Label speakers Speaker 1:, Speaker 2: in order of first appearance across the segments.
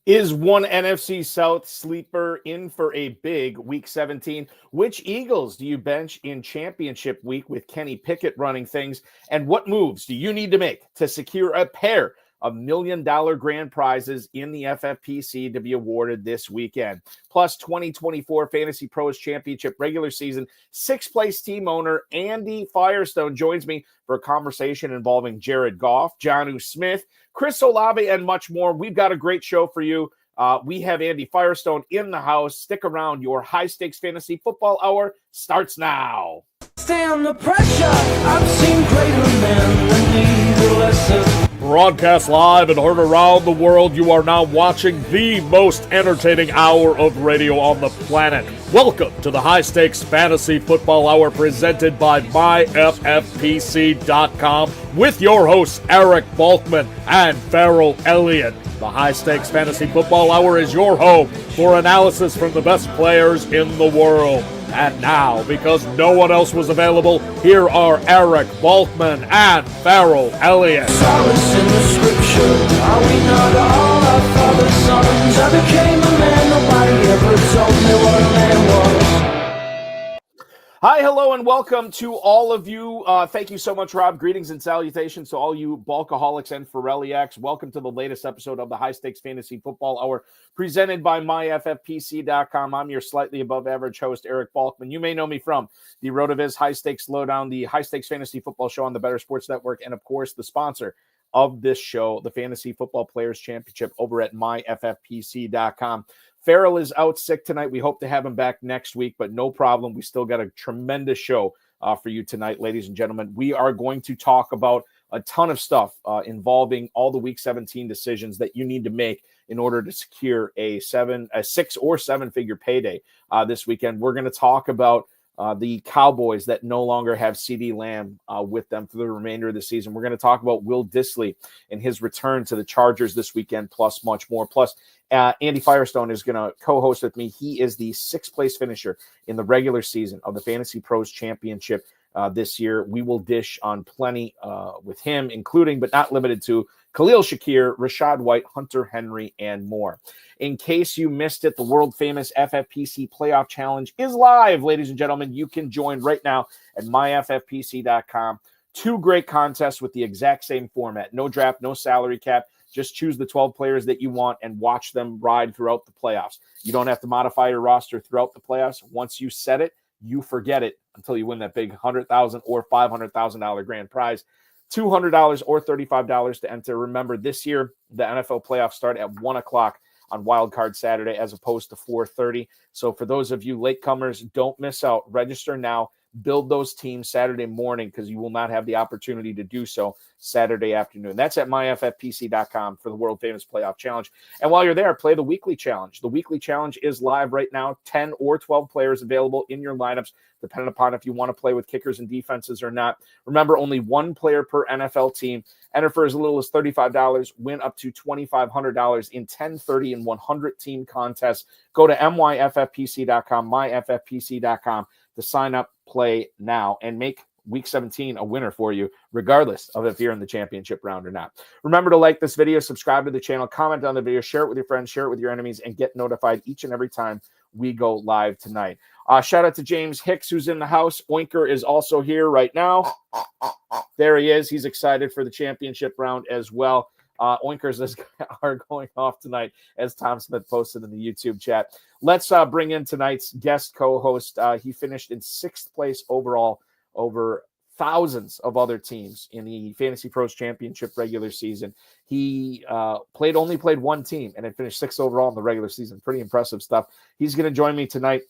Speaker 1: Is one NFC South sleeper in for a big Week 17? Which Eagles do you bench in championship week with Kenny Pickett running things? And what moves do you need to make to secure a pair of $1 million grand prizes in the FFPC to be awarded this weekend? Plus, 2024 Fantasy Pros Championship regular season sixth-place team owner Andy Firestone joins me for a conversation involving Jared Goff, Jonnu Smith, Chris Olave, and much more. We've got a great show for you. We have Andy Firestone in the house. Stick around. Your high-stakes fantasy football hour starts now.
Speaker 2: Stand the pressure. I've seen greater men than need a lesson.
Speaker 3: Broadcast live and heard around the world, you are now watching the most entertaining hour of radio on the planet. Welcome to the High Stakes Fantasy Football Hour presented by myffpc.com with your hosts Eric Balkman and Ferrell Elliott. The High Stakes Fantasy Football Hour is your home for analysis from the best players in the world. And now, because no one else was available, here are Eric Balkman and Ferrell Elliott.
Speaker 2: Solace in the scripture. Are we not all our father's sons? I became a man, nobody ever told me what a man was.
Speaker 1: Hi, hello, and welcome to all of you. Thank you so much, Rob. Greetings and salutations to all you Balkaholics and Ferrelliacs. Welcome to the latest episode of the High Stakes Fantasy Football Hour presented by myffpc.com. I'm your slightly above average host, Eric Balkman. You may know me from the RotoViz High Stakes Lowdown, the High Stakes Fantasy Football Show on the Better Sports Network, and of course, the sponsor of this show, the Fantasy Football Players Championship over at myffpc.com. Ferrell is out sick tonight. We hope to have him back next week, but no problem. We still got a tremendous show for you tonight, ladies and gentlemen. We are going to talk about a ton of stuff involving all the Week 17 decisions that you need to make in order to secure a 6 or 7 figure payday this weekend. We're going to talk about the Cowboys that no longer have CeeDee Lamb with them for the remainder of the season. We're going to talk about Will Dissly and his return to the Chargers this weekend, plus much more. Plus, Andy Firestone is going to co-host with me. He is the 6th place finisher in the regular season of the Fantasy Pros Championship this year. We will dish on plenty with him, including but not limited to Khalil Shakir, Rashad White, Hunter Henry, and more. In case you missed it, the world-famous FFPC Playoff Challenge is live, ladies and gentlemen. You can join right now at myffpc.com. 2 great contests with the exact same format. No draft, no salary cap. Just choose the 12 players that you want and watch them ride throughout the playoffs. You don't have to modify your roster throughout the playoffs. Once you set it, you forget it until you win that big $100,000 or $500,000 grand prize. $200 or $35 to enter. Remember, this year, the NFL playoffs start at 1 o'clock on Wild Card Saturday as opposed to 4:30. So for those of you latecomers, don't miss out. Register now. Build those teams Saturday morning because you will not have the opportunity to do so Saturday afternoon. That's at myffpc.com for the world-famous playoff challenge. And while you're there, play the weekly challenge. The weekly challenge is live right now. 10 or 12 players available in your lineups, depending upon if you want to play with kickers and defenses or not. Remember, only 1 player per NFL team. Enter for as little as $35. Win up to $2,500 in 10, 30, and 100 team contests. Go to myffpc.com, myffpc.com to sign up, play now, and make Week 17 a winner for you, regardless of if you're in the championship round or not. Remember to like this video, subscribe to the channel, comment on the video, share it with your friends, share it with your enemies, and get notified each and every time we go live tonight. Shout out to James Hicks, who's in the house. Oinker is also here right now. There he is. He's excited for the championship round as well. Oinkers are going off tonight, as Tom Smith posted in the YouTube chat. Let's bring in tonight's guest co-host. He finished in 6th place overall over thousands of other teams in the Fantasy Pros Championship regular season. He only played 1 team and had finished 6th overall in the regular season. Pretty impressive stuff. He's going to join me tonight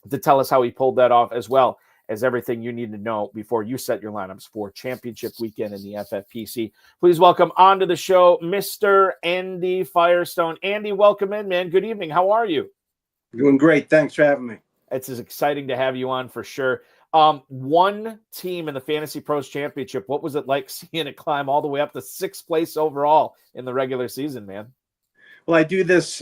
Speaker 1: to tell us how he pulled that off, as well as everything you need to know before you set your lineups for championship weekend in the FFPC. Please welcome onto the show, Mr. Andy Firestone. Andy, welcome in, man. Good evening. How are you?
Speaker 4: Doing great. Thanks for having me.
Speaker 1: It's as exciting to have you on for sure. 1 team in the Fantasy Pros Championship. What was it like seeing it climb all the way up to 6th place overall in the regular season, man?
Speaker 4: Well, I do this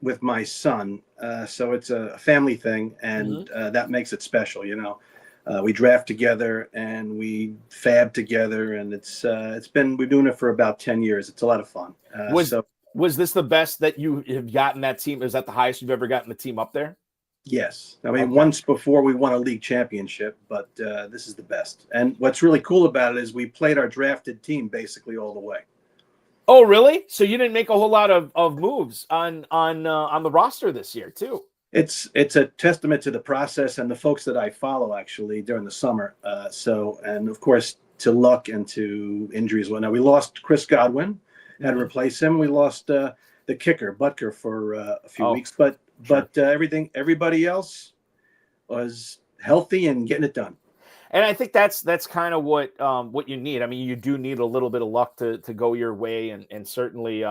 Speaker 4: with my son, so it's a family thing, and that makes it special. You know, we draft together and we fab together, and we've been doing it for about 10 years. It's a lot of fun.
Speaker 1: Was this the best that you have gotten that team? Is that the highest you've ever gotten the team up there?
Speaker 4: Yes. I mean,
Speaker 1: Okay.
Speaker 4: once before we won a league championship, but this is the best. And what's really cool about it is we played our drafted team basically all the way.
Speaker 1: Oh, really? So you didn't make a whole lot of moves on the roster this year, too.
Speaker 4: It's a testament to the process and the folks that I follow actually during the summer. And of course to luck and to injuries. Well, now we lost Chris Godwin, had to replace him. We lost the kicker Butker for a few weeks, but everybody else was healthy and getting it done.
Speaker 1: And I think that's kind of what you need. I mean, you do need a little bit of luck to go your way, and certainly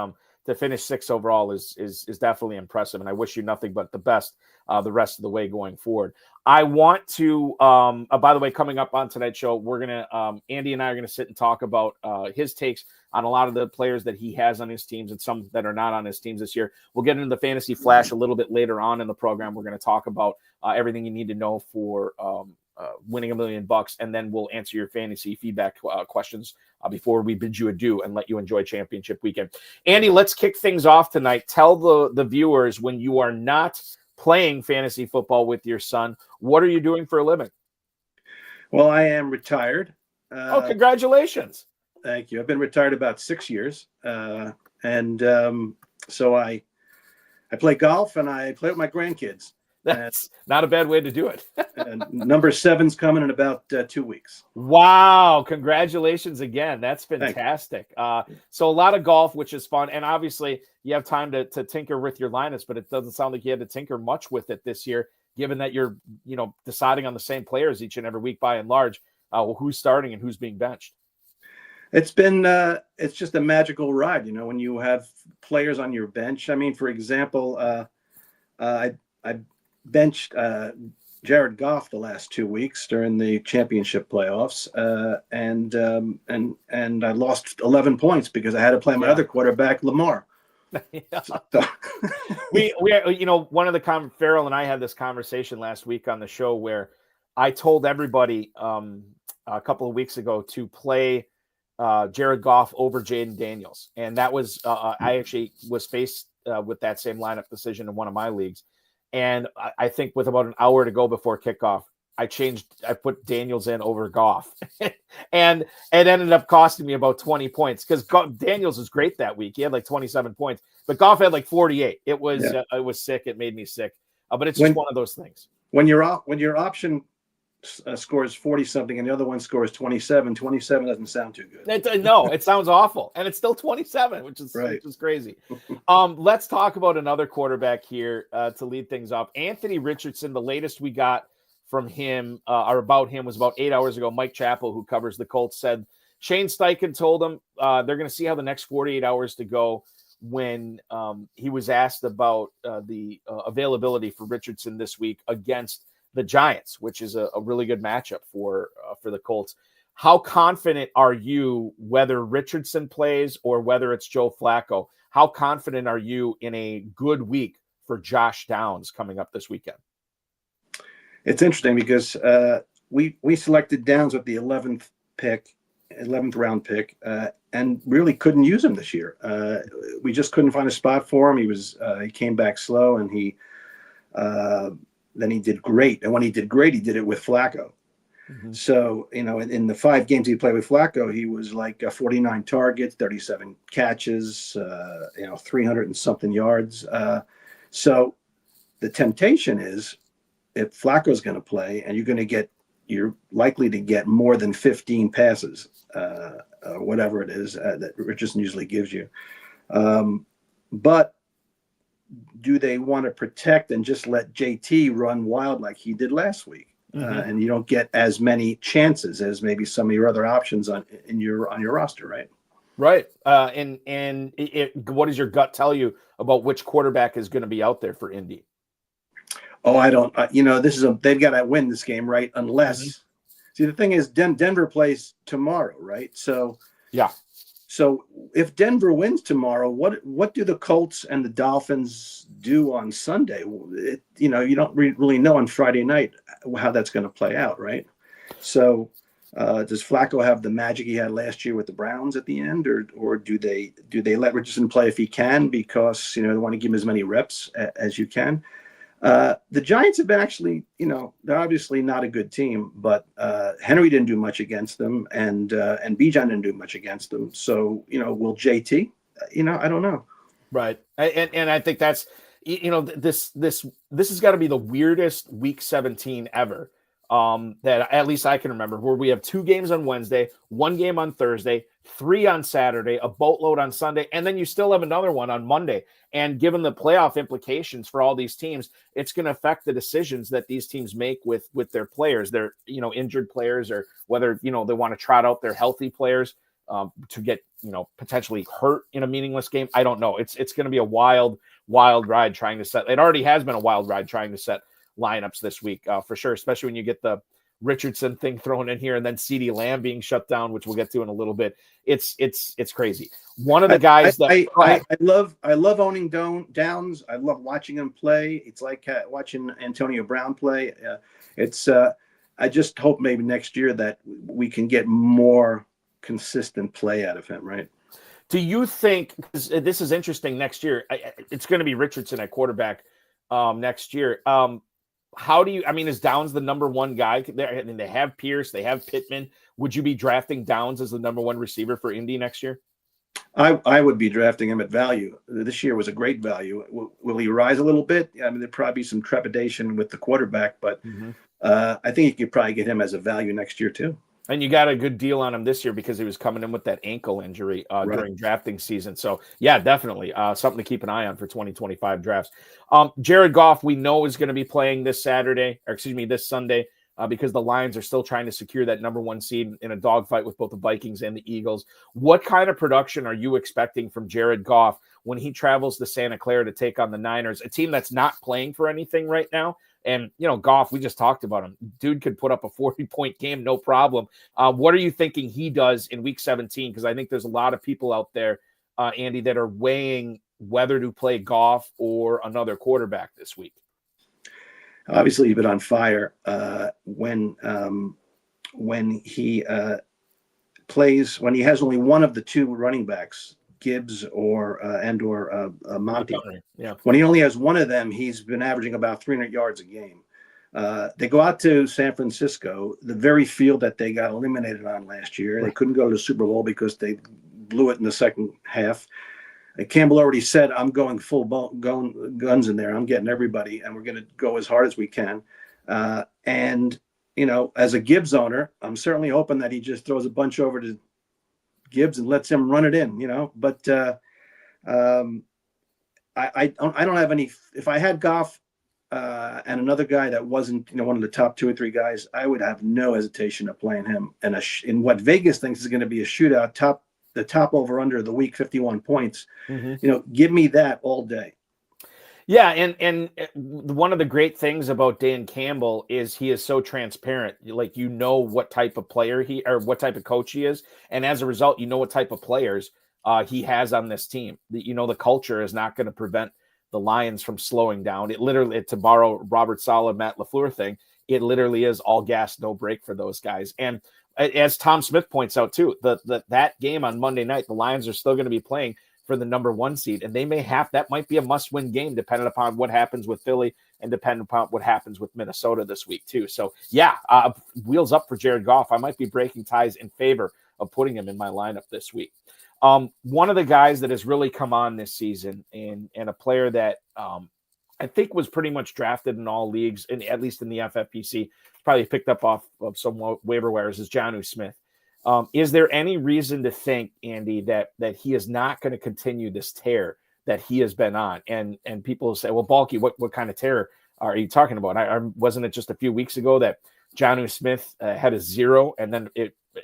Speaker 1: to finish 6th overall is definitely impressive. And I wish you nothing but the best the rest of the way going forward. I want to, by the way, coming up on tonight's show, we're gonna Andy and I are gonna sit and talk about his takes on a lot of the players that he has on his teams and some that are not on his teams this year. We'll get into the fantasy flash a little bit later on in the program. We're going to talk about everything you need to know for winning $1 million, and then we'll answer your fantasy feedback questions before we bid you adieu and let you enjoy championship weekend. Andy, let's kick things off tonight. Tell the viewers, when you are not playing fantasy football with your son, what are you doing for a living?
Speaker 4: Well, I am retired.
Speaker 1: Congratulations.
Speaker 4: Thank you. I've been retired about 6 years. So I play golf and I play with my grandkids.
Speaker 1: That's not a bad way to do it.
Speaker 4: And number 7's coming in about 2 weeks.
Speaker 1: Wow. Congratulations again. That's fantastic. So a lot of golf, which is fun. And obviously you have time to tinker with your lineups, but it doesn't sound like you had to tinker much with it this year, given that you're, deciding on the same players each and every week by and large, who's starting and who's being benched.
Speaker 4: It's been it's just a magical ride, when you have players on your bench. I mean, for example, I benched Jared Goff the last 2 weeks during the championship playoffs, and I lost 11 points because I had to play my other quarterback, Lamar.
Speaker 1: we one of the Ferrell and I had this conversation last week on the show where I told everybody a couple of weeks ago to play Jared Goff over Jaden Daniels. And that was, I actually was faced with that same lineup decision in one of my leagues. And I think with about an hour to go before kickoff, I put Daniels in over Goff. And it ended up costing me about 20 points because Daniels was great that week. He had like 27 points, but Goff had like 48. It was sick. It made me sick. But it's just one of those things.
Speaker 4: When your option scores 40 something and the other one scores 27 doesn't sound too good.
Speaker 1: No, it sounds awful, and it's still 27, which is crazy. Let's talk about another quarterback here to lead things off. Anthony Richardson, the latest we got from him or about him was about 8 hours ago. Mike Chappell, who covers the Colts, said Shane Steichen told him they're going to see how the next 48 hours to go when he was asked about the availability for Richardson this week against the Giants, which is a really good matchup for the Colts. How confident are you, whether Richardson plays or whether it's Joe Flacco, how confident are you in a good week for Josh Downs coming up this weekend?
Speaker 4: It's interesting because we selected Downs with the 11th round pick, and really couldn't use him this year. We just couldn't find a spot for him. He came back slow, and then he did great. And when he did great, he did it with Flacco. Mm-hmm. So, in the 5 games he played with Flacco, he was like 49 targets, 37 catches, 300 and something yards. So the temptation is if Flacco's going to play and you're likely to get more than 15 passes, whatever it is that Richardson usually gives you. But do they want to protect and just let JT run wild like he did last week? Mm-hmm. And you don't get as many chances as maybe some of your other options on your roster, right? Right.
Speaker 1: What does your gut tell you about which quarterback is going to be out there for Indy?
Speaker 4: Oh, I don't. They've got to win this game, right? Unless, see, the thing is, Denver plays tomorrow, right? So
Speaker 1: yeah.
Speaker 4: So if Denver wins tomorrow, what do the Colts and the Dolphins do on Sunday? You don't really know on Friday night how that's going to play out, right? So Does Flacco have the magic he had last year with the Browns at the end, or do they let Richardson play if he can, because they want to give him as many reps as you can? The Giants have been actually, they're obviously not a good team, but Henry didn't do much against them, and Bijan didn't do much against them. So, will JT? I don't know.
Speaker 1: Right, and I think that's this has got to be the weirdest Week 17 ever. That at least I can remember, where we have 2 games on Wednesday, 1 game on Thursday, 3 on Saturday, a boatload on Sunday, and then you still have another one on Monday. And given the playoff implications for all these teams, it's going to affect the decisions that these teams make with their players, their injured players, or whether they want to trot out their healthy players to get potentially hurt in a meaningless game. I don't know. It's going to be a wild ride trying to set. It already has been a wild ride trying to set lineups this week for sure, especially when you get the Richardson thing thrown in here and then CeeDee Lamb being shut down, which we'll get to in a little bit. It's crazy. One of the guys
Speaker 4: I love owning Downs. I love watching him play. It's like watching Antonio Brown play. I just hope maybe next year that we can get more consistent play out of him, right?
Speaker 1: Do you think, because this is interesting, next year it's going to be Richardson at quarterback next year? How do you, is Downs the number one guy? They have Pierce, they have Pittman. Would you be drafting Downs as the number one receiver for Indy next year?
Speaker 4: I would be drafting him at value. This year was a great value. Will he rise a little bit? There'd probably be some trepidation with the quarterback, but I think you could probably get him as a value next year too.
Speaker 1: And you got a good deal on him this year because he was coming in with that ankle injury during drafting season. So, yeah, definitely something to keep an eye on for 2025 drafts. Jared Goff, we know, is going to be playing this Sunday, because the Lions are still trying to secure that number 1 seed in a dogfight with both the Vikings and the Eagles. What kind of production are you expecting from Jared Goff when he travels to Santa Clara to take on the Niners, a team that's not playing for anything right now? And, Goff, we just talked about him. Dude could put up a 40-point game, no problem. What are you thinking he does in Week 17? Because I think there's a lot of people out there, Andy, that are weighing whether to play Goff or another quarterback this week.
Speaker 4: Obviously, he's been on fire when he plays, when he has only one of the 2 running backs, Gibbs or Monty.
Speaker 1: Yeah.
Speaker 4: When he only has one of them, he's been averaging about 300 yards a game. They go out to San Francisco, the very field that they got eliminated on last year. They couldn't go to the Super Bowl because they blew it in the second half. Campbell already said, I'm going guns in there. I'm getting everybody, and we're going to go as hard as we can. And, as a Gibbs owner, I'm certainly hoping that he just throws a bunch over to Gibbs and lets him run it in, But I don't have any. If I had Goff and another guy that wasn't, one of the top 2 or 3 guys, I would have no hesitation of playing him. And in what Vegas thinks is going to be a shootout, the top over under the week, 51 points. Give me that all day.
Speaker 1: Yeah, and one of the great things about Dan Campbell is he is so transparent. Like, what type of player what type of coach he is, and as a result, what type of players he has on this team. The culture is not going to prevent the Lions from slowing down. It literally, to borrow Robert Saleh, Matt LaFleur thing, it literally is all gas, no break for those guys. And as Tom Smith points out too, that game on Monday night, the Lions are still going to be playing for the number 1 seed, and that might be a must-win game depending upon what happens with Philly and depending upon what happens with Minnesota this week too. So yeah, wheels up for Jared Goff. I might be breaking ties in favor of putting him in my lineup this week. One of the guys that has really come on this season, and a player that I think was pretty much drafted in all leagues, and at least in the FFPC, probably picked up off of some waiver wires, is Jonnu Smith. Is there any reason to think, Andy, that he is not going to continue this tear that he has been on? And people say, well, Balky, what kind of tear are you talking about? Wasn't it just a few weeks ago that Jonnu Smith had a 0, and then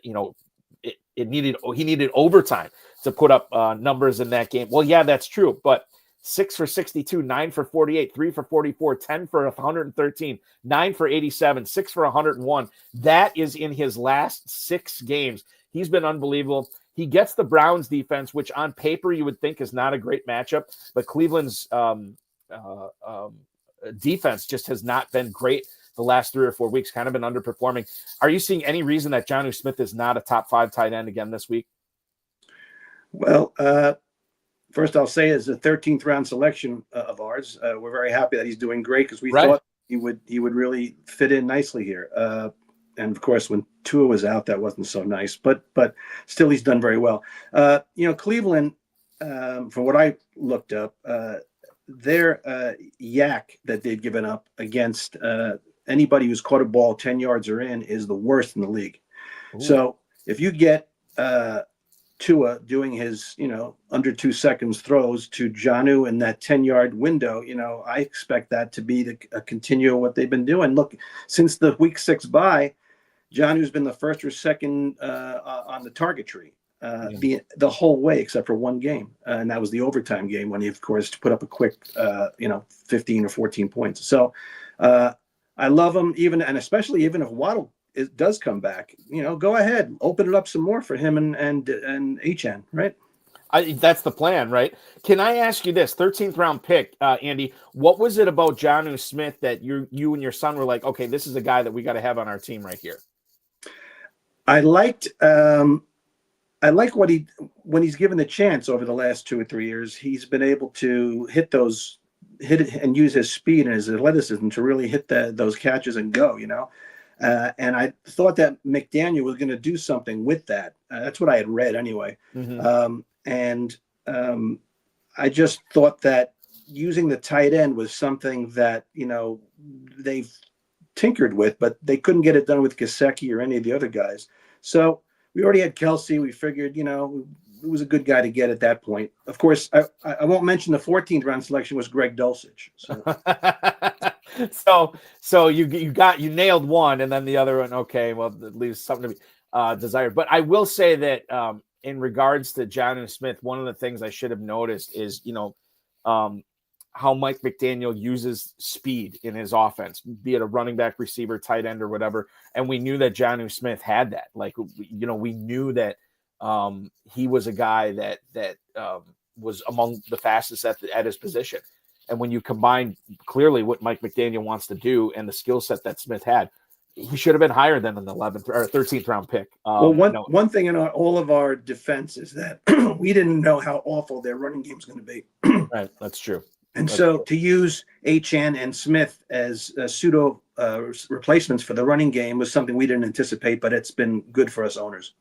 Speaker 1: he needed overtime to put up numbers in that game? Well, yeah, that's true, but 6 for 62, 9 for 48, 3 for 44, 10 for 113, 9 for 87, 6 for 101. That is in his last 6 games. He's been unbelievable. He gets the Browns defense, which on paper you would think is not a great matchup, but Cleveland's defense just has not been great the last 3 or 4 weeks, kind of been underperforming. Are you seeing any reason that Jonnu Smith is not a top 5 tight end again this week?
Speaker 4: Well, first I'll say as a 13th round selection of ours, we're very happy that he's doing great because we thought he would really fit in nicely here. And of course, when Tua was out, that wasn't so nice, but still he's done very well. Cleveland, from what I looked up, their yak that they've given up against anybody who's caught a ball 10 yards or in is the worst in the league. Ooh. So if you get Tua doing his, under 2 seconds throws to Jonnu in that 10-yard window, I expect that to be a continue of what they've been doing. Look, since the week 6 bye, Jonnu's been the first or second on the target tree the whole way, except for one game. And that was the overtime game when he, of course, put up a quick, 15 or 14 points. So I love him, and especially even if Waddle does come back, go ahead, open it up some more for him and HN, right?
Speaker 1: That's the plan, right? Can I ask you this? 13th round pick, Andy, what was it about Jonnu Smith that you and your son were like, okay, this is a guy that we got to have on our team right here?
Speaker 4: I liked what when he's given the chance over the last 2 or 3 years, he's been able to hit it and use his speed and his athleticism to really hit those catches and go, and I thought that McDaniel was going to do something with that. That's what I had read anyway. Mm-hmm. I just thought that using the tight end was something that, they've tinkered with, but they couldn't get it done with Gesicki or any of the other guys. So we already had Kelsey. We figured, it was a good guy to get at that point. Of course, I won't mention the 14th round selection was Greg Dulcich.
Speaker 1: So you nailed one, and then the other one. Okay, well, it leaves something to be desired. But I will say that in regards to Jonnu Smith, one of the things I should have noticed is how Mike McDaniel uses speed in his offense, be it a running back, receiver, tight end, or whatever. And we knew that Jonnu Smith had that. Like, we knew that he was a guy that was among the fastest at his position. And when you combine clearly what Mike McDaniel wants to do and the skill set that Smith had, he should have been higher than an 11th or 13th round pick.
Speaker 4: One thing in all of our defense is that we didn't know how awful their running game is going to be.
Speaker 1: Right, that's true.
Speaker 4: And to use HN and Smith as pseudo replacements for the running game was something we didn't anticipate, but it's been good for us owners.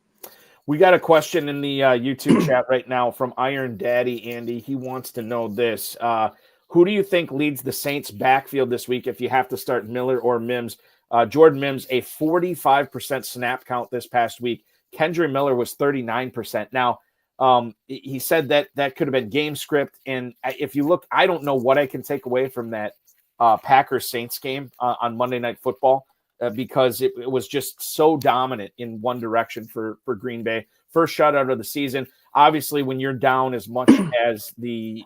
Speaker 1: We got a question in the YouTube chat right now from Iron Daddy Andy. He wants to know this. Who do you think leads the Saints backfield this week if you have to start Miller or Mims? Jordan Mims, a 45% snap count this past week. Kendre Miller was 39%. Now, he said that could have been game script. And if you look, I don't know what I can take away from that Packers-Saints game on Monday Night Football because it was just so dominant in one direction for Green Bay. First shutout of the season. Obviously, when you're down as much as the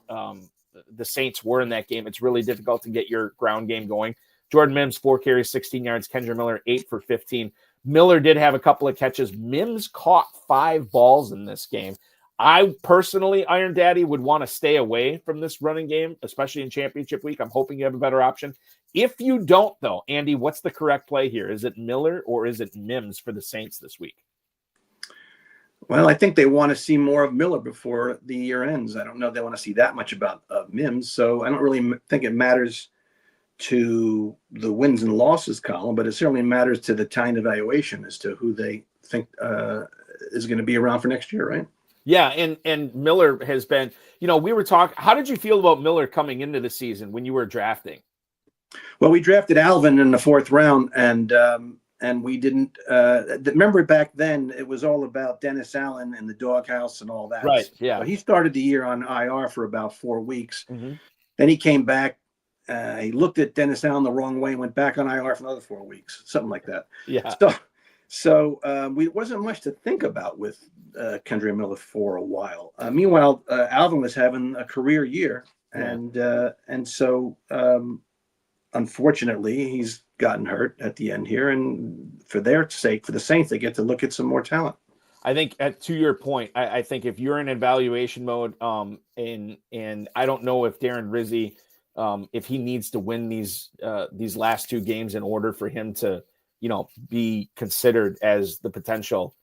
Speaker 1: Saints were in that game, it's really difficult to get your ground game going. Jordan Mims, 4 carries, 16 yards. Kendre Miller, 8 for 15. Miller did have a couple of catches. Mims caught 5 balls in this game. I personally, Iron Daddy, would want to stay away from this running game, especially in championship week. I'm hoping you have a better option. If you don't, though, Andy, what's the correct play here? Is it Miller or is it Mims for the Saints this week?
Speaker 4: Well, I think they want to see more of Miller before the year ends. I don't know if they want to see that much about Mims, so I don't really think it matters to the wins and losses column, but it certainly matters to the time evaluation as to who they think is going to be around for next year, right?
Speaker 1: Yeah, and Miller has been, we were talking, how did you feel about Miller coming into the season when you were drafting?
Speaker 4: Well, we drafted Alvin in the 4th round, and we didn't remember back then it was all about Dennis Allen and the doghouse and all that.
Speaker 1: Right, yeah.
Speaker 4: So he started the year on IR for about 4 weeks.
Speaker 1: Mm-hmm.
Speaker 4: Then he came back. He looked at Dennis Allen the wrong way and went back on IR for another 4 weeks, something like that.
Speaker 1: Yeah.
Speaker 4: So we wasn't much to think about with Kendre Miller for a while. Meanwhile, Alvin was having a career year, and so unfortunately he's gotten hurt at the end here. And for their sake, for the Saints, they get to look at some more talent.
Speaker 1: I think to your point, I think if you're in evaluation mode, and I don't know if Darren Rizzi if he needs to win these last two games in order for him to, be considered as the potential,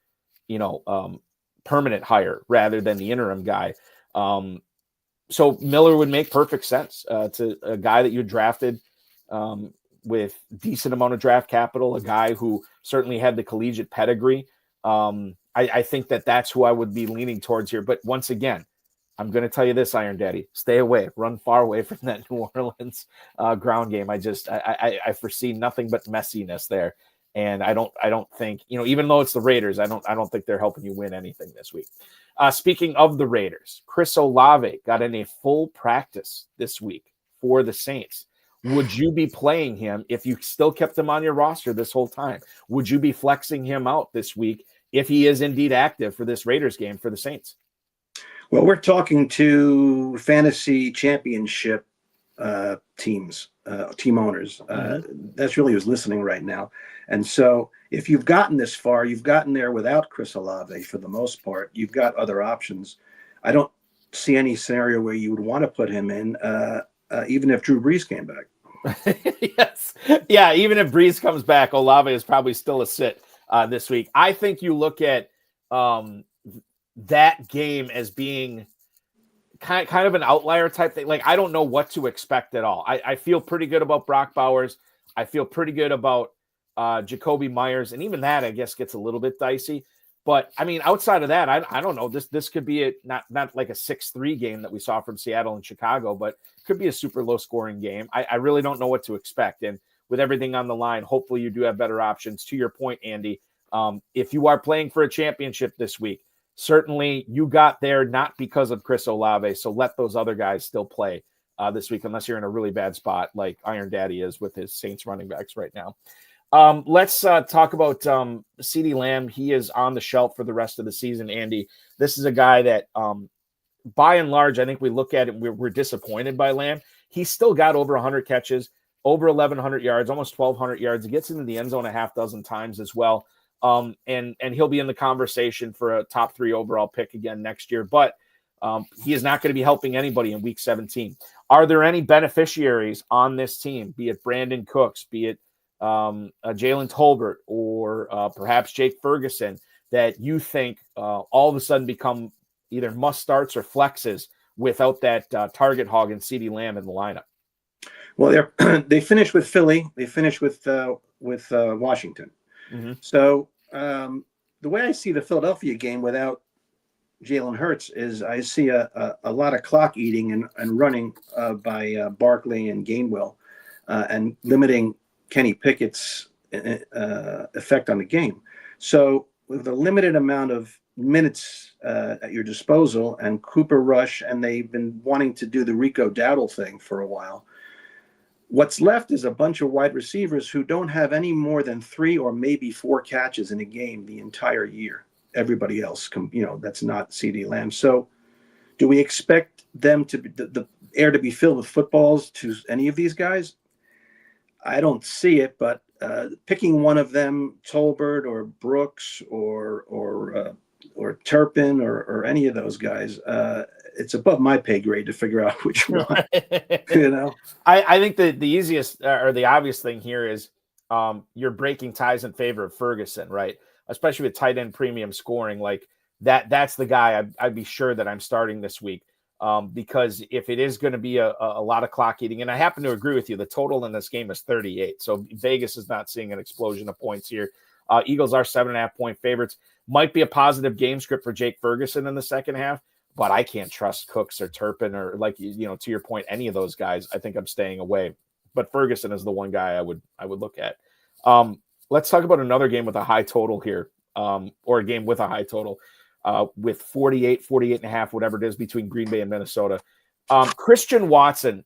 Speaker 1: permanent hire rather than the interim guy. So Miller would make perfect sense to a guy that you drafted with decent amount of draft capital, a guy who certainly had the collegiate pedigree. I think that's who I would be leaning towards here. But once again, I'm going to tell you this, Iron Daddy, stay away, run far away from that New Orleans ground game. I foresee nothing but messiness there. And I don't think, even though it's the Raiders, I don't think they're helping you win anything this week. Speaking of the Raiders, Chris Olave got in a full practice this week for the Saints. Would you be playing him if you still kept him on your roster this whole time? Would you be flexing him out this week if he is indeed active for this Raiders game for the Saints?
Speaker 4: Well, we're talking to Fantasy Championship teams, team owners. That's really who's listening right now. And so if you've gotten this far, you've gotten there without Chris Olave for the most part. You've got other options. I don't see any scenario where you would want to put him in, even if Drew Brees came back.
Speaker 1: Yes. Yeah, even if Brees comes back, Olave is probably still a sit this week. I think you look at that game as being kind of an outlier type thing. Like, I don't know what to expect at all. I feel pretty good about Brock Bowers. I feel pretty good about Jacoby Myers, and even that, I guess, gets a little bit dicey. But I mean, outside of that, I don't know. This could be not like a 6-3 game that we saw from Seattle and Chicago, but could be a super low scoring game. I really don't know what to expect. And with everything on the line, hopefully you do have better options. To your point, Andy, if you are playing for a championship this week, certainly you got there not because of Chris Olave. So let those other guys still play this week, unless you're in a really bad spot like Iron Daddy is with his Saints running backs right now. Let's talk about CeeDee Lamb. He is on the shelf for the rest of the season, Andy. This is a guy that, by and large, I think we look at it, we're disappointed by Lamb. He's still got over 100 catches, over 1,100 yards, almost 1,200 yards. He gets into the end zone a half dozen times as well. And he'll be in the conversation for a top 3 overall pick again next year. But he is not going to be helping anybody in Week 17. Are there any beneficiaries on this team, be it Brandon Cooks, be it Jalen Tolbert, or perhaps Jake Ferguson, that you think all of a sudden become either must starts or flexes without that target hog and CeeDee Lamb in the lineup?
Speaker 4: Well, they finished with Philly. They finished with Washington.
Speaker 1: Mm-hmm.
Speaker 4: So the way I see the Philadelphia game without Jalen Hurts is I see a lot of clock eating and running by Barkley and Gainwell and limiting Kenny Pickett's effect on the game. So with a limited amount of minutes at your disposal and Cooper Rush, and they've been wanting to do the Rico Dowdle thing for a while, what's left is a bunch of wide receivers who don't have any more than 3 or maybe 4 catches in a game the entire year. Everybody else, that's not CeeDee Lamb. So do we expect them to be the air to be filled with footballs to any of these guys? I don't see it, but picking one of them, Tolbert or Brooks or Turpin or any of those guys, it's above my pay grade to figure out which one.
Speaker 1: I think the easiest or the obvious thing here is you're breaking ties in favor of Ferguson, right? Especially with tight end premium scoring like that. That's the guy I'd be sure that I'm starting this week. Because if it is going to be a lot of clock eating, and I happen to agree with you, the total in this game is 38. So Vegas is not seeing an explosion of points here. Eagles are 7.5 point favorites. Might be a positive game script for Jake Ferguson in the second half, but I can't trust Cooks or Turpin or to your point, any of those guys. I think I'm staying away. But Ferguson is the one guy I would look at. Let's talk about another game with a high total here, or a game with a high total. With 48.5, whatever it is, between Green Bay and Minnesota. Christian Watson,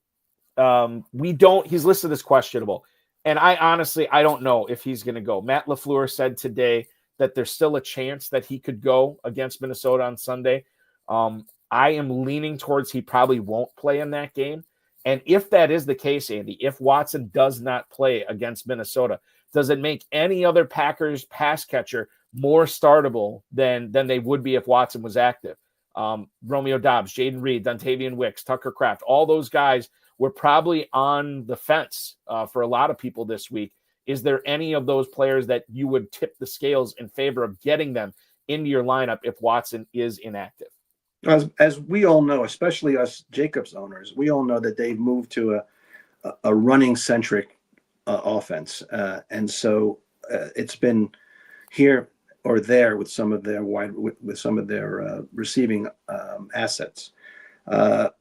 Speaker 1: he's listed as questionable. And I honestly don't know if he's going to go. Matt LaFleur said today that there's still a chance that he could go against Minnesota on Sunday. I am leaning towards he probably won't play in that game. And if that is the case, Andy, if Watson does not play against Minnesota, does it make any other Packers pass catcher more startable than they would be if Watson was active? Romeo Doubs, Jaden Reed, Dontavian Wicks, Tucker Kraft, all those guys were probably on the fence for a lot of people this week. Is there any of those players that you would tip the scales in favor of getting them into your lineup if Watson is inactive?
Speaker 4: As we all know, especially us Jacobs owners, we all know that they've moved to a running centric offense, and so it's been here or there with some of their receiving assets. But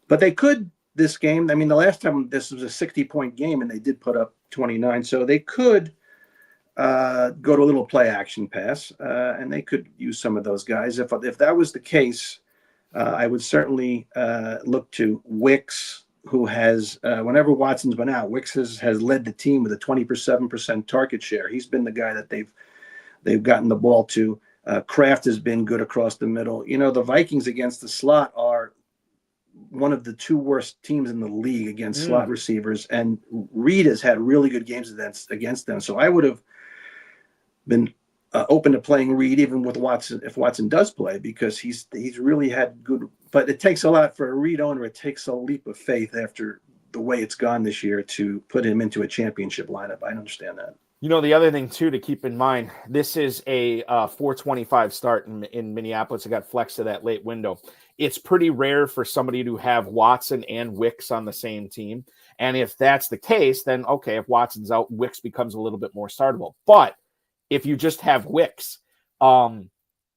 Speaker 4: they could this game. I mean, the last time this was a 60-point game, and they did put up 29, so they could go to a little play action pass, and they could use some of those guys. If that was the case, I would certainly look to Wicks, who has, whenever Watson's been out, Wicks has led the team with a 27% target share. He's been the guy that they've gotten the ball to. Kraft has been good across the middle. You know, the Vikings against the slot are one of the 2 worst teams in the league against slot receivers, and Reed has had really good games against them. So I would have been open to playing Reed even with Watson if Watson does play, because he's really had good. But it takes a lot for a Reed owner. It takes a leap of faith after the way it's gone this year to put him into a championship lineup. I understand that.
Speaker 1: You know, the other thing, too, to keep in mind, this is a 4:25 start in Minneapolis. It got flexed to that late window. It's pretty rare for somebody to have Watson and Wicks on the same team. And if that's the case, then, okay, if Watson's out, Wicks becomes a little bit more startable. But if you just have Wicks,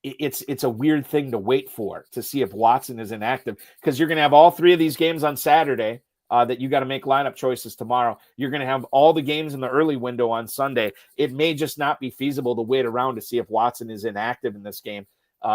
Speaker 1: it's a weird thing to wait for to see if Watson is inactive, because you're going to have all 3 of these games on Saturday. That you got to make lineup choices tomorrow. You're going to have all the games in the early window on Sunday. It may just not be feasible to wait around to see if Watson is inactive in this game.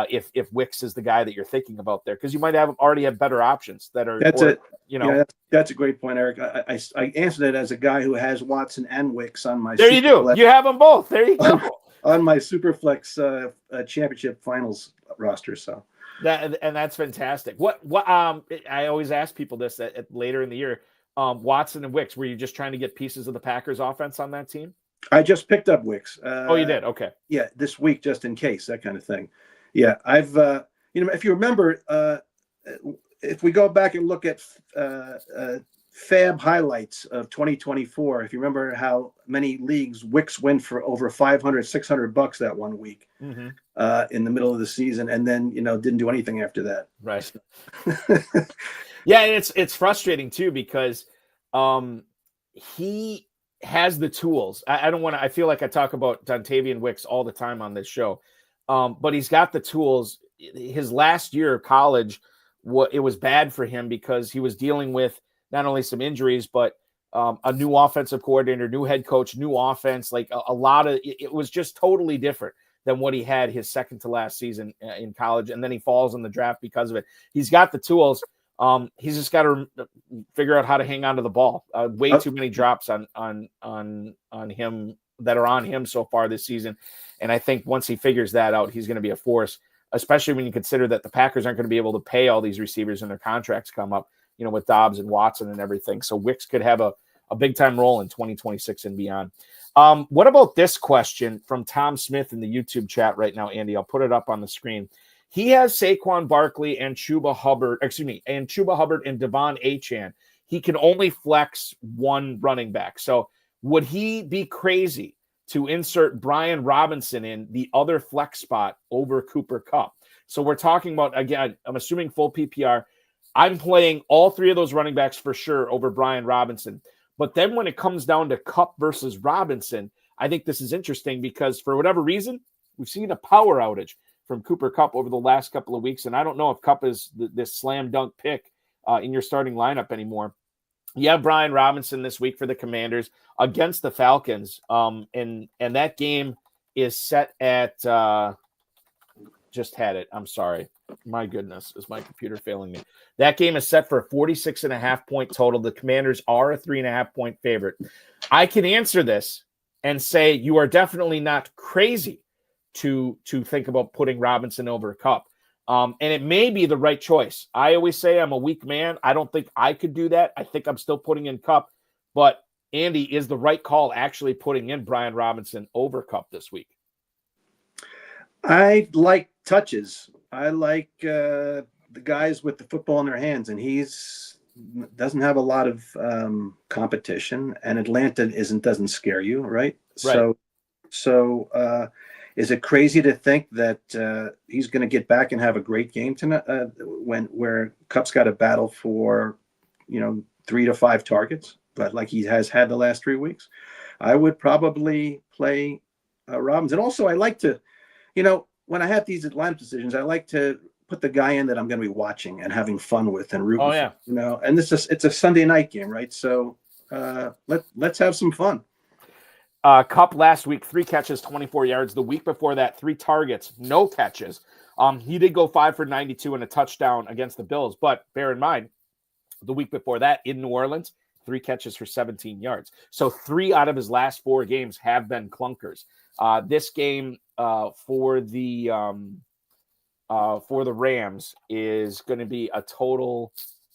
Speaker 1: If Wicks is the guy that you're thinking about there, because you might already have better options that are.
Speaker 4: That's a great point, Eric. I answered it as a guy who has Watson and Wicks on my.
Speaker 1: There you do. You have them both. There you go.
Speaker 4: On my Superflex championship finals roster. So.
Speaker 1: That's fantastic. What I always ask people this at later in the year, Watson and Wicks, were you just trying to get pieces of the Packers offense on that team?
Speaker 4: I just picked up Wicks.
Speaker 1: Oh, you did? Okay.
Speaker 4: Yeah, this week, just in case, that kind of thing. Yeah, I've if you remember, if we go back and look at Fab highlights of 2024, if you remember how many leagues Wicks went for over $500-$600 that one week in the middle of the season, and then didn't do anything after that.
Speaker 1: Right. Yeah, and it's frustrating too, because he has the tools. I don't want to. I feel like I talk about Dontavian Wicks all the time on this show, but he's got the tools. His last year of college, it was bad for him because he was dealing with not only some injuries, but a new offensive coordinator, new head coach, new offense, like a lot of it was just totally different than what he had his second to last season in college. And then he falls in the draft because of it. He's got the tools. He's just got to figure out how to hang on to the ball. Way too many drops on him that are on him so far this season. And I think once he figures that out, he's going to be a force, especially when you consider that the Packers aren't going to be able to pay all these receivers and their contracts come up, with Dobbs and Watson and everything. So Wicks could have a big time role in 2026 and beyond. What about this question from Tom Smith in the YouTube chat right now, Andy? I'll put it up on the screen. He has Saquon Barkley and Chuba Hubbard and Devon Achane. He can only flex one running back. So would he be crazy to insert Brian Robinson in the other flex spot over Cooper Kupp? So we're talking about, again, I'm assuming full PPR. I'm playing all 3 of those running backs for sure over Brian Robinson. But then when it comes down to Kupp versus Robinson, I think this is interesting because for whatever reason, we've seen a power outage from Cooper Kupp over the last couple of weeks. And I don't know if Kupp is this slam dunk pick in your starting lineup anymore. You have Brian Robinson this week for the Commanders against the Falcons. And that game is set at just had it. I'm sorry. My goodness, is my computer failing me? That game is set for a 46.5 point total. The Commanders are a 3.5 point favorite. I can answer this and say you are definitely not crazy to think about putting Robinson over Kupp. And it may be the right choice. I always say I'm a weak man. I don't think I could do that. I think I'm still putting in Kupp. But Andy, is the right call actually putting in Brian Robinson over Kupp this week?
Speaker 4: I like touches. I like the guys with the football in their hands, and he's doesn't have a lot of competition, and Atlanta doesn't scare you, right?
Speaker 1: Right.
Speaker 4: So is it crazy to think that he's going to get back and have a great game tonight where Cup's got a battle for 3 to 5 targets, but like he has had the last 3 weeks? I would probably play Robbins. And also, I like to, when I have these lineup decisions, I like to put the guy in that I'm going to be watching and having fun with and rooting for, and it's a Sunday night game, right? So let's have some fun.
Speaker 1: Cup last week, 3 catches, 24 yards. The week before that, 3 targets, no catches. He did go 5 for 92 and a touchdown against the Bills. But bear in mind, the week before that in New Orleans, 3 catches for 17 yards. So 3 out of his last 4 games have been clunkers. This game for the Rams is going to be a total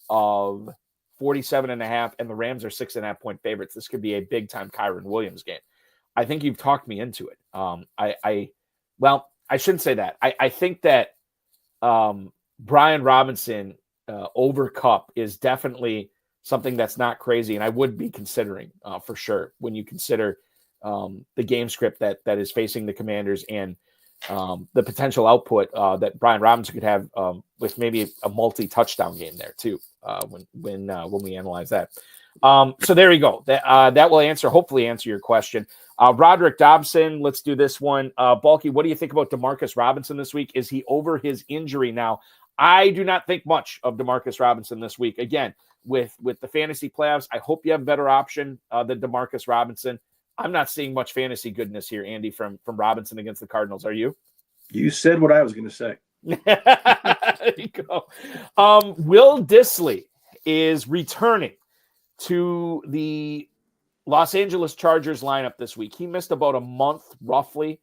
Speaker 1: of 47.5, and the Rams are 6.5 point favorites. This could be a big time Kyron Williams game. I think you've talked me into it. I shouldn't say that. I think that Brian Robinson over Cup is definitely something that's not crazy, and I would be considering for sure when you consider the game script that is facing the Commanders and the potential output that Brian Robinson could have with maybe a multi-touchdown game there too when we analyze that. So there you go. That will hopefully answer your question. Roderick Dobson, let's do this one. Balky, what do you think about Demarcus Robinson this week? Is he over his injury now? I do not think much of Demarcus Robinson this week. Again, with the fantasy playoffs, I hope you have a better option than Demarcus Robinson. I'm not seeing much fantasy goodness here, Andy, from Robinson against the Cardinals. Are you?
Speaker 4: You said what I was going to say.
Speaker 1: There you go. Will Dissly is returning to the Los Angeles Chargers lineup this week. He missed about a month, roughly.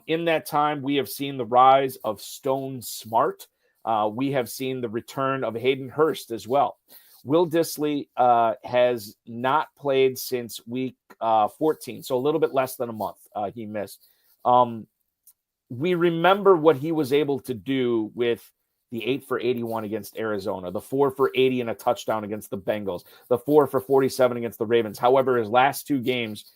Speaker 1: In that time, we have seen the rise of Stone Smart. We have seen the return of Hayden Hurst as well. Will Dissly has not played since week 14, so a little bit less than a month he missed. We remember what he was able to do with the 8 for 81 against Arizona, the 4 for 80 and a touchdown against the Bengals, the 4 for 47 against the Ravens. However, his last 2 games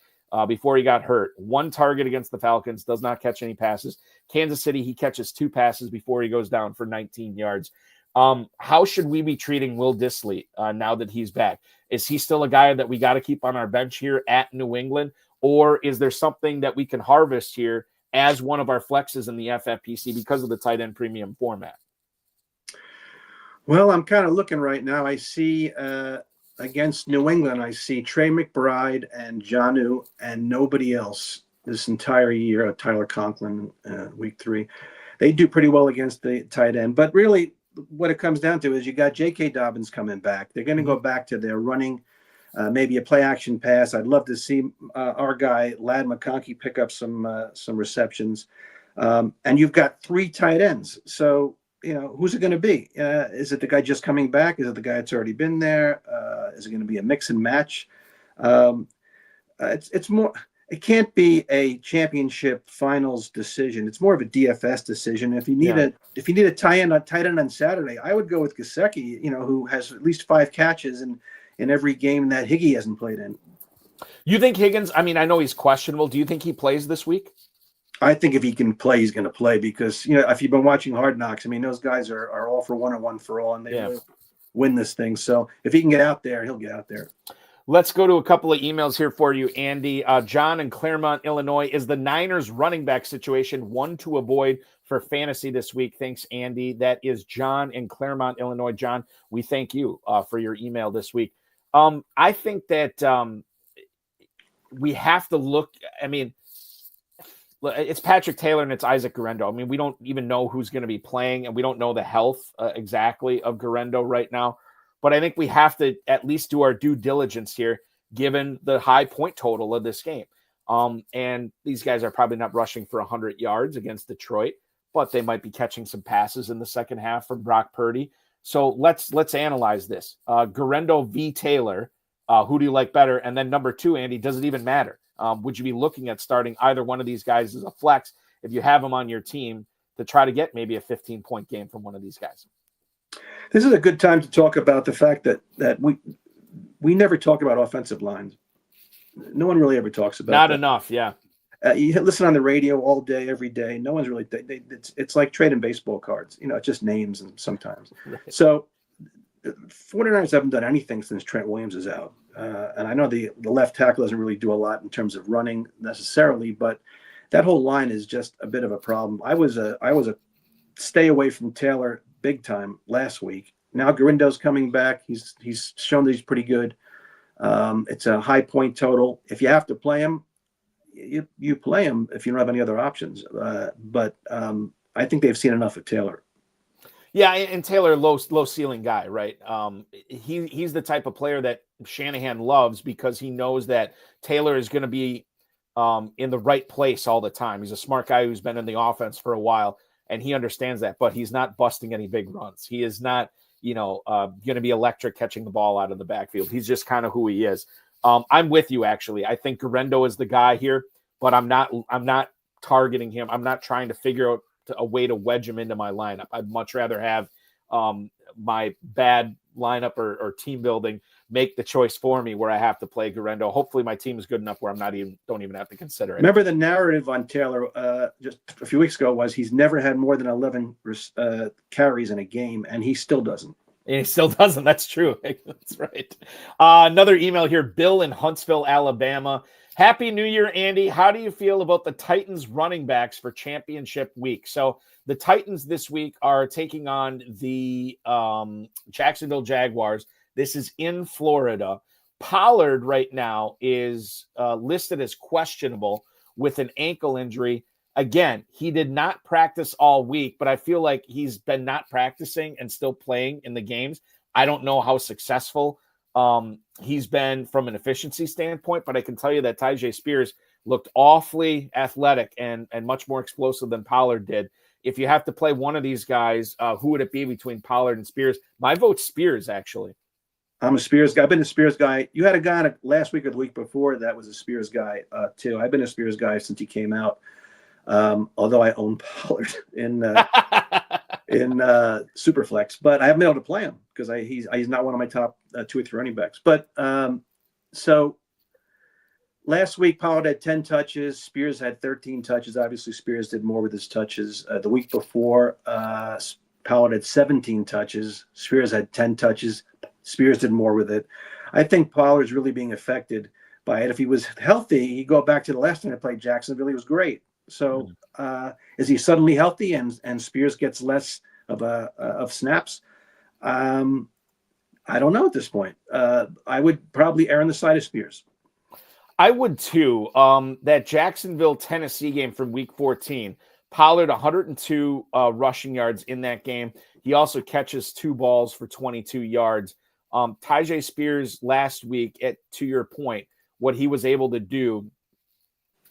Speaker 1: before he got hurt, 1 target against the Falcons, does not catch any passes. Kansas City, he catches 2 passes before he goes down for 19 yards. How should we be treating Will Dissly now that he's back? Is he still a guy that we got to keep on our bench here at New England? Or is there something that we can harvest here as one of our flexes in the FFPC because of the tight end premium format?
Speaker 4: Well, I'm kind of looking right now. I see against New England, I see Trey McBride and Jonnu and nobody else this entire year. Tyler Conklin, week 3. They do pretty well against the tight end. But really, what it comes down to is you got J.K. Dobbins coming back. They're going to go back to their running, maybe a play action pass. I'd love to see our guy, Ladd McConkey, pick up some receptions. And you've got 3 tight ends. So, who's it going to be? Is it the guy just coming back? Is it the guy that's already been there? Is it going to be a mix and match? It's more. It can't be a championship finals decision. It's more of a DFS decision. If you need a tight end on Saturday, I would go with Gesicki, who has at least 5 catches in every game that Higgy hasn't played in.
Speaker 1: You think Higgins? I mean, I know he's questionable. Do you think he plays this week?
Speaker 4: I think if he can play, he's going to play because, if you've been watching Hard Knocks, I mean, those guys are all for one and one for all, and they will win this thing. So if he can get out there, he'll get out there.
Speaker 1: Let's go to a couple of emails here for you, Andy. John in Claremont, Illinois. Is the Niners running back situation one to avoid for fantasy this week? Thanks, Andy. That is John in Claremont, Illinois. John, we thank you for your email this week. I think that we have to look. I mean, it's Patrick Taylor and it's Isaac Guerendo. I mean, we don't even know who's going to be playing, and we don't know the health exactly of Guerendo right now. But I think we have to at least do our due diligence here, given the high point total of this game. And these guys are probably not rushing for 100 yards against Detroit, but they might be catching some passes in the second half from Brock Purdy. So let's analyze this. Guerendo v. Taylor, who do you like better? And then number 2, Andy, does it even matter? Would you be looking at starting either one of these guys as a flex if you have them on your team to try to get maybe a 15-point game from one of these guys?
Speaker 4: This is a good time to talk about the fact that we never talk about offensive lines. No one really ever talks about
Speaker 1: Not
Speaker 4: that.
Speaker 1: enough, yeah.
Speaker 4: You listen on the radio all day, every day. No one's really. It's like trading baseball cards. It's just names and sometimes.
Speaker 1: Right.
Speaker 4: So, 49ers haven't done anything since Trent Williams is out. And I know the left tackle doesn't really do a lot in terms of running necessarily, but that whole line is just a bit of a problem. I was a stay away from Taylor big time last week. Now Garindo's coming back. He's shown that he's pretty good. It's a high point total. If you have to play him, you play him if you don't have any other options. But I think they've seen enough of Taylor.
Speaker 1: Yeah, and Taylor, low ceiling guy, right? He's the type of player that Shanahan loves because he knows that Taylor is going to be in the right place all the time. He's a smart guy who's been in the offense for a while, and he understands that. But he's not busting any big runs. He is not, going to be electric catching the ball out of the backfield. He's just kind of who he is. I'm with you, actually. I think Garindo is the guy here, but I'm not targeting him. I'm not trying to figure out a way to wedge him into my lineup. I'd much rather have my bad lineup or team building make the choice for me where I have to play Garindo. Hopefully my team is good enough where don't even have to consider it.
Speaker 4: Remember the narrative on Taylor just a few weeks ago was he's never had more than 11 carries in a game, and he still doesn't.
Speaker 1: And he still doesn't. That's true. That's right. Another email here. Bill in Huntsville, Alabama. Happy New Year, Andy. How do you feel about the Titans running backs for championship week? So the Titans this week are taking on the Jacksonville Jaguars. This is in Florida. Pollard right now is listed as questionable with an ankle injury. Again, he did not practice all week, but I feel like he's been not practicing and still playing in the games. I don't know how successful he's been from an efficiency standpoint, but I can tell you that Tyjae Spears looked awfully athletic and much more explosive than Pollard did. If you have to play one of these guys, who would it be between Pollard and Spears? My vote's Spears, actually.
Speaker 4: I'm a Spears guy. I've been a Spears guy. You had a guy last week or the week before that was a Spears guy too. I've been a Spears guy since he came out. Although I own Pollard in Superflex, but I haven't been able to play him because he's not one of my top 2 or 3 running backs. But so last week Pollard had 10 touches. Spears had 13 touches. Obviously, Spears did more with his touches. The week before, Pollard had 17 touches. Spears had 10 touches. Spears did more with it. I think Pollard's really being affected by it. If he was healthy, you go back to the last time I played Jacksonville, he was great. So is he suddenly healthy and Spears gets less of snaps? I don't know at this point. I would probably err on the side of Spears.
Speaker 1: I would too. That Jacksonville, Tennessee game from week 14, Pollard 102 rushing yards in that game. He also catches 2 balls for 22 yards. Tyjae Spears last week, to your point, what he was able to do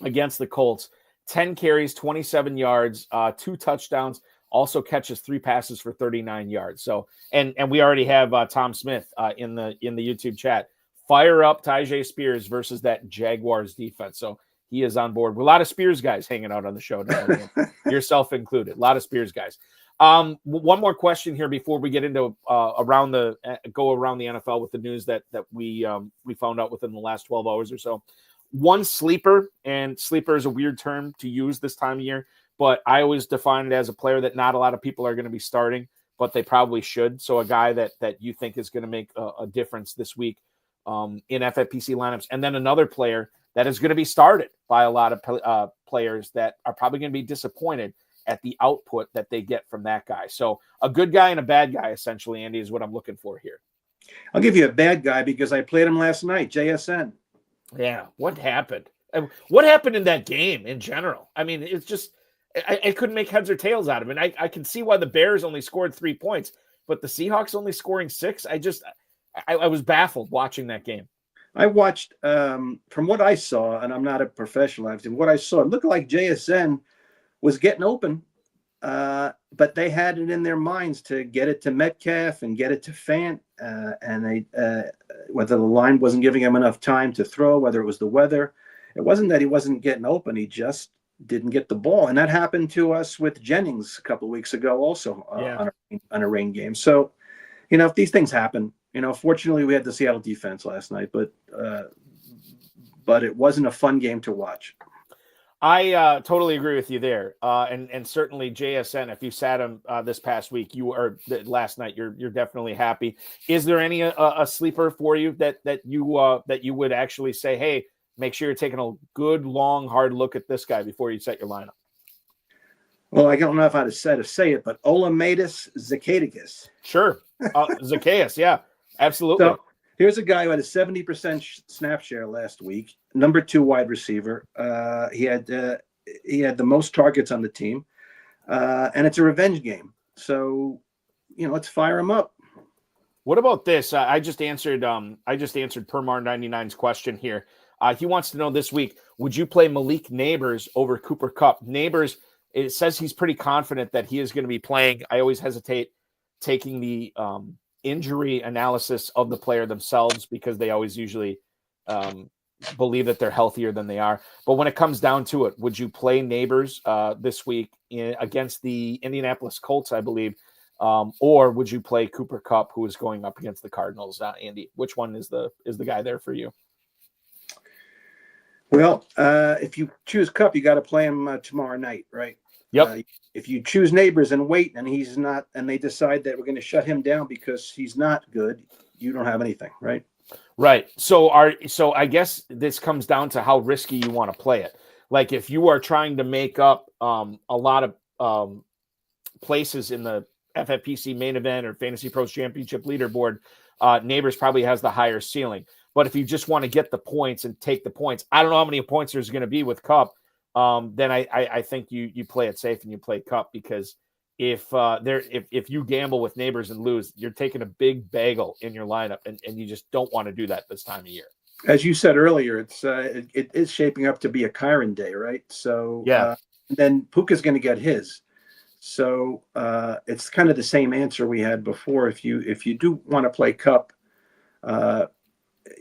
Speaker 1: against the Colts, 10 carries, 27 yards, 2 touchdowns, also catches 3 passes for 39 yards. So, and we already have Tom Smith in the YouTube chat. Fire up Tyjae Spears versus that Jaguars defense. So he is on board. A lot of Spears guys hanging out on the show now, yourself included. A lot of Spears guys. One more question here before we get into go around the NFL with the news that we found out within the last 12 hours or so. One sleeper, and sleeper is a weird term to use this time of year, but I always define it as a player that not a lot of people are going to be starting, but they probably should. So a guy that you think is going to make a difference this week in FFPC lineups. And then another player that is going to be started by a lot of players that are probably going to be disappointed at the output that they get from that guy. So a good guy and a bad guy, essentially, Andy, is what I'm looking for here.
Speaker 4: I'll give you a bad guy because I played him last night, JSN.
Speaker 1: Yeah, what happened? What happened in that game in general? I mean, it's just I couldn't make heads or tails out of it. I can see why the Bears only scored 3 points, but the Seahawks only scoring 6. I was baffled watching that game.
Speaker 4: I watched from what I saw, and I'm not a professional. What I saw, it looked like JSN was getting open, but they had it in their minds to get it to Metcalf and get it to Fant, and they whether the line wasn't giving him enough time to throw, whether it was the weather. It wasn't that he wasn't getting open. He just didn't get the ball. And that happened to us with Jennings a couple of weeks ago also on a rain game. So, if these things happen, fortunately we had the Seattle defense last night, but it wasn't a fun game to watch.
Speaker 1: I totally agree with you there. And certainly JSN, if you sat him this past week, last night, you're definitely happy. Is there any a sleeper for you that you would actually say, hey, make sure you're taking a good, long, hard look at this guy before you set your lineup?
Speaker 4: Well, I don't know how to say it, but Olamaitis Zacchaeus.
Speaker 1: Sure. Zacchaeus, yeah, absolutely.
Speaker 4: So here's a guy who had a 70% snap share last week, number 2 wide receiver. He had the most targets on the team, and it's a revenge game. So, let's fire him up.
Speaker 1: What about this? I just answered Permar 99's question here. He wants to know this week, would you play Malik Neighbors over Cooper Kupp? Neighbors, it says he's pretty confident that he is going to be playing. I always hesitate taking the injury analysis of the player themselves because they always usually believe that they're healthier than they are. But when it comes down to it, would you play Neighbors this week against the Indianapolis Colts, I believe, or would you play Cooper Kupp, who is going up against the Cardinals? Andy, which one is the guy there for you?
Speaker 4: Well, if you choose Kupp, you got to play him tomorrow night, right?
Speaker 1: Yep.
Speaker 4: If you choose Neighbors and wait, and he's not, and they decide that we're going to shut him down because he's not good, you don't have anything, right?
Speaker 1: Right. So I guess this comes down to how risky you want to play it. Like if you are trying to make up a lot of places in the FFPC Main Event or FantasyPros Championship leaderboard, Neighbors probably has the higher ceiling. But if you just want to get the points and take the points, I don't know how many points there's going to be with Kupp. Then I think you play it safe and you play Kupp, because if you gamble with Neighbors and lose, you're taking a big bagel in your lineup, and you just don't want to do that this time of year.
Speaker 4: As you said earlier, it is shaping up to be a Kyron day, right? So
Speaker 1: yeah,
Speaker 4: then Puka's going to get his. So it's kind of the same answer we had before. If you do want to play Kupp,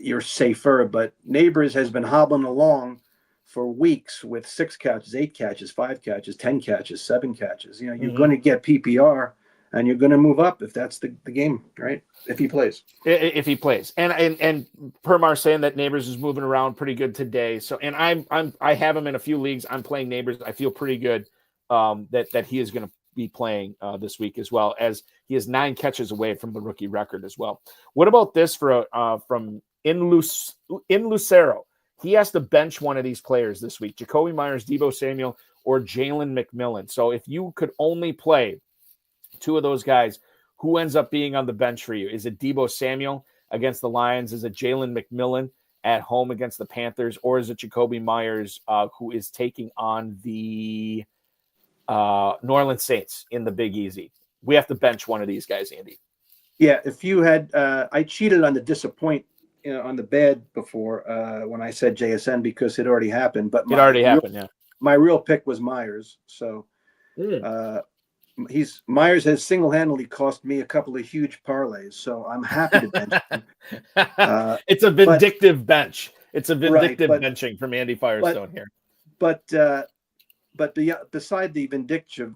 Speaker 4: you're safer. But Neighbors has been hobbling along for weeks with 6 catches, 8 catches, 5 catches, 10 catches, 7 catches. You're going to get PPR, and you're going to move up if that's the game, right? If he plays.
Speaker 1: If he plays. And Permar saying that Neighbors is moving around pretty good today. So, and I have him in a few leagues. I'm playing Neighbors. I feel pretty good that he is going to be playing this week, as well, as he is 9 catches away from the rookie record as well. What about this from Lucero? He has to bench one of these players this week: Jacoby Myers, Deebo Samuel, or Jalen McMillan. So if you could only play 2 of those guys, who ends up being on the bench for you? Is it Deebo Samuel against the Lions? Is it Jalen McMillan at home against the Panthers? Or is it Jacoby Myers, who is taking on the New Orleans Saints in the Big Easy? We have to bench one of these guys, Andy.
Speaker 4: Yeah, if you had I cheated on the disappoint on the bad before when I said JSN because it already happened. But my real pick was Myers. So Myers has single-handedly cost me a couple of huge parlays. So I'm happy to bench him.
Speaker 1: It's a vindictive bench. It's a vindictive benching from Andy Firestone here. But
Speaker 4: beside the vindictive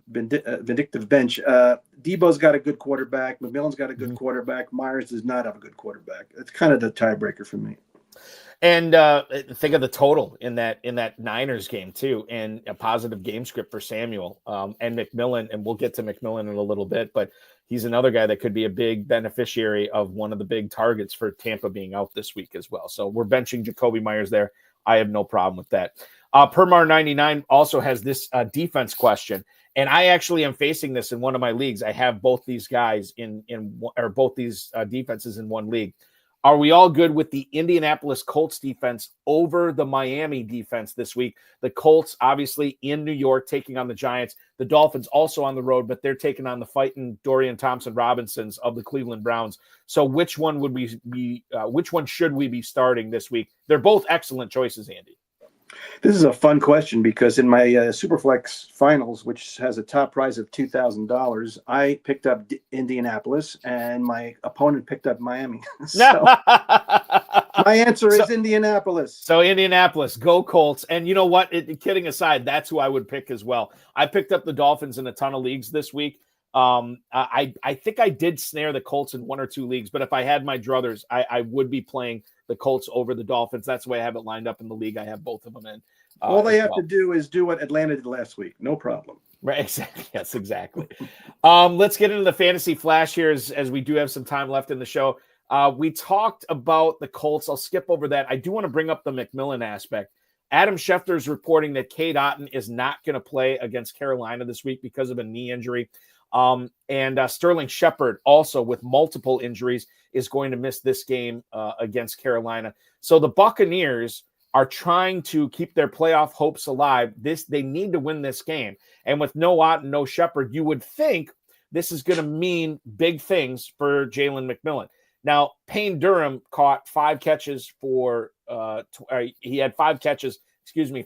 Speaker 4: bench, Debo's got a good quarterback. McMillan's got a good quarterback. Myers does not have a good quarterback. It's kind of the tiebreaker for me.
Speaker 1: And think of the total in that Niners game too, and a positive game script for Samuel and McMillan. And we'll get to McMillan in a little bit, but he's another guy that could be a big beneficiary of one of the big targets for Tampa being out this week as well. So we're benching Jacoby Myers there. I have no problem with that. Permar 99 also has this defense question, and I actually am facing this in one of my leagues. I have both these guys both these defenses in one league. Are we all good with the Indianapolis Colts defense over the Miami defense this week? The Colts obviously in New York taking on the Giants. The Dolphins also on the road, but they're taking on the fighting Dorian Thompson-Robinsons of the Cleveland Browns. So which one would we be? Which one should we be starting this week? They're both excellent choices, Andy.
Speaker 4: This is a fun question because in my Superflex finals, which has a top prize of $2,000, I picked up Indianapolis and my opponent picked up Miami. So My answer is Indianapolis.
Speaker 1: So Indianapolis, go Colts. And you know what? Kidding aside, that's who I would pick as well. I picked up the Dolphins in a ton of leagues this week. I think I did snare the Colts in one or two leagues, but if I had my druthers, I would be playing the Colts over the Dolphins. That's the way I have it lined up in the league. I have both of them in.
Speaker 4: All they have to do is do what Atlanta did last week. No problem.
Speaker 1: Right, exactly. Yes, exactly. Let's get into the fantasy flash here as we do have some time left in the show. We talked about the Colts. I'll skip over that. I do want to bring up the McMillan aspect. Adam Schefter is reporting that Cade Otton is not going to play against Carolina this week because of a knee injury. And Sterling Shepard, also with multiple injuries, is going to miss this game against Carolina. So the Buccaneers are trying to keep their playoff hopes alive. They need to win this game. And with no Ott and no Shepard, you would think this is going to mean big things for Jalen McMillan. Now, Payne Durham caught 5 catches for he had 5 catches,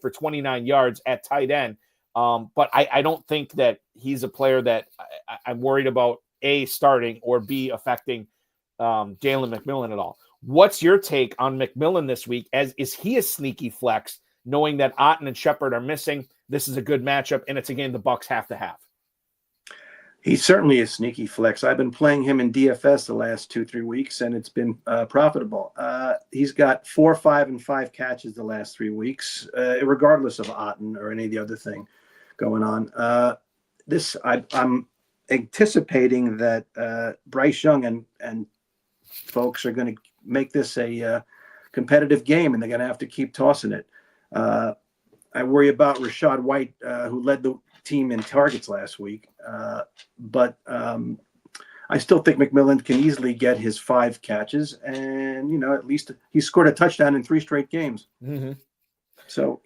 Speaker 1: for 29 yards at tight end. But I don't think that he's a player that I'm worried about, A, starting, or B, affecting Jalen McMillan at all. What's your take on McMillan this week? Is he a sneaky flex, knowing that Otton and Shepard are missing? This is a good matchup, and it's a game the Bucs have to have.
Speaker 4: He's certainly a sneaky flex. I've been playing him in DFS the last 2-3 weeks, and it's been profitable. He's got 4, 5, and 5 catches the last 3 weeks, regardless of Otton or any of the other thing going on. I'm anticipating that Bryce Young and folks are going to make this a competitive game, and they're going to have to keep tossing it. I worry about Rashad White, who led the team in targets last week, but I still think McMillan can easily get his 5 catches, and at least he scored a touchdown in 3 straight games.
Speaker 1: Mm-hmm.
Speaker 4: So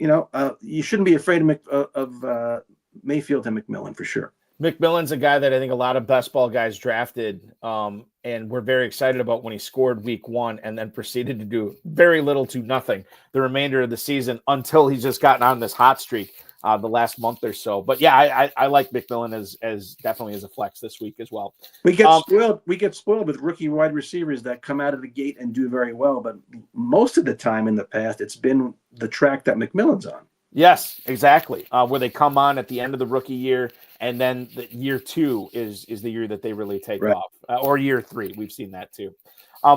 Speaker 4: you shouldn't be afraid of Mayfield and McMillan for sure.
Speaker 1: McMillan's a guy that I think a lot of best ball guys drafted, and we're very excited about when he scored week 1 and then proceeded to do very little to nothing the remainder of the season until he's just gotten on this hot streak the last month or so. But yeah, I like McMillan as definitely as a flex this week as well.
Speaker 4: We get spoiled with rookie wide receivers that come out of the gate and do very well, but most of the time in the past, it's been the track that McMillan's on.
Speaker 1: Yes, exactly. Where they come on at the end of the rookie year, and then the year 2 is the year that they really take off, or year 3. We've seen that too.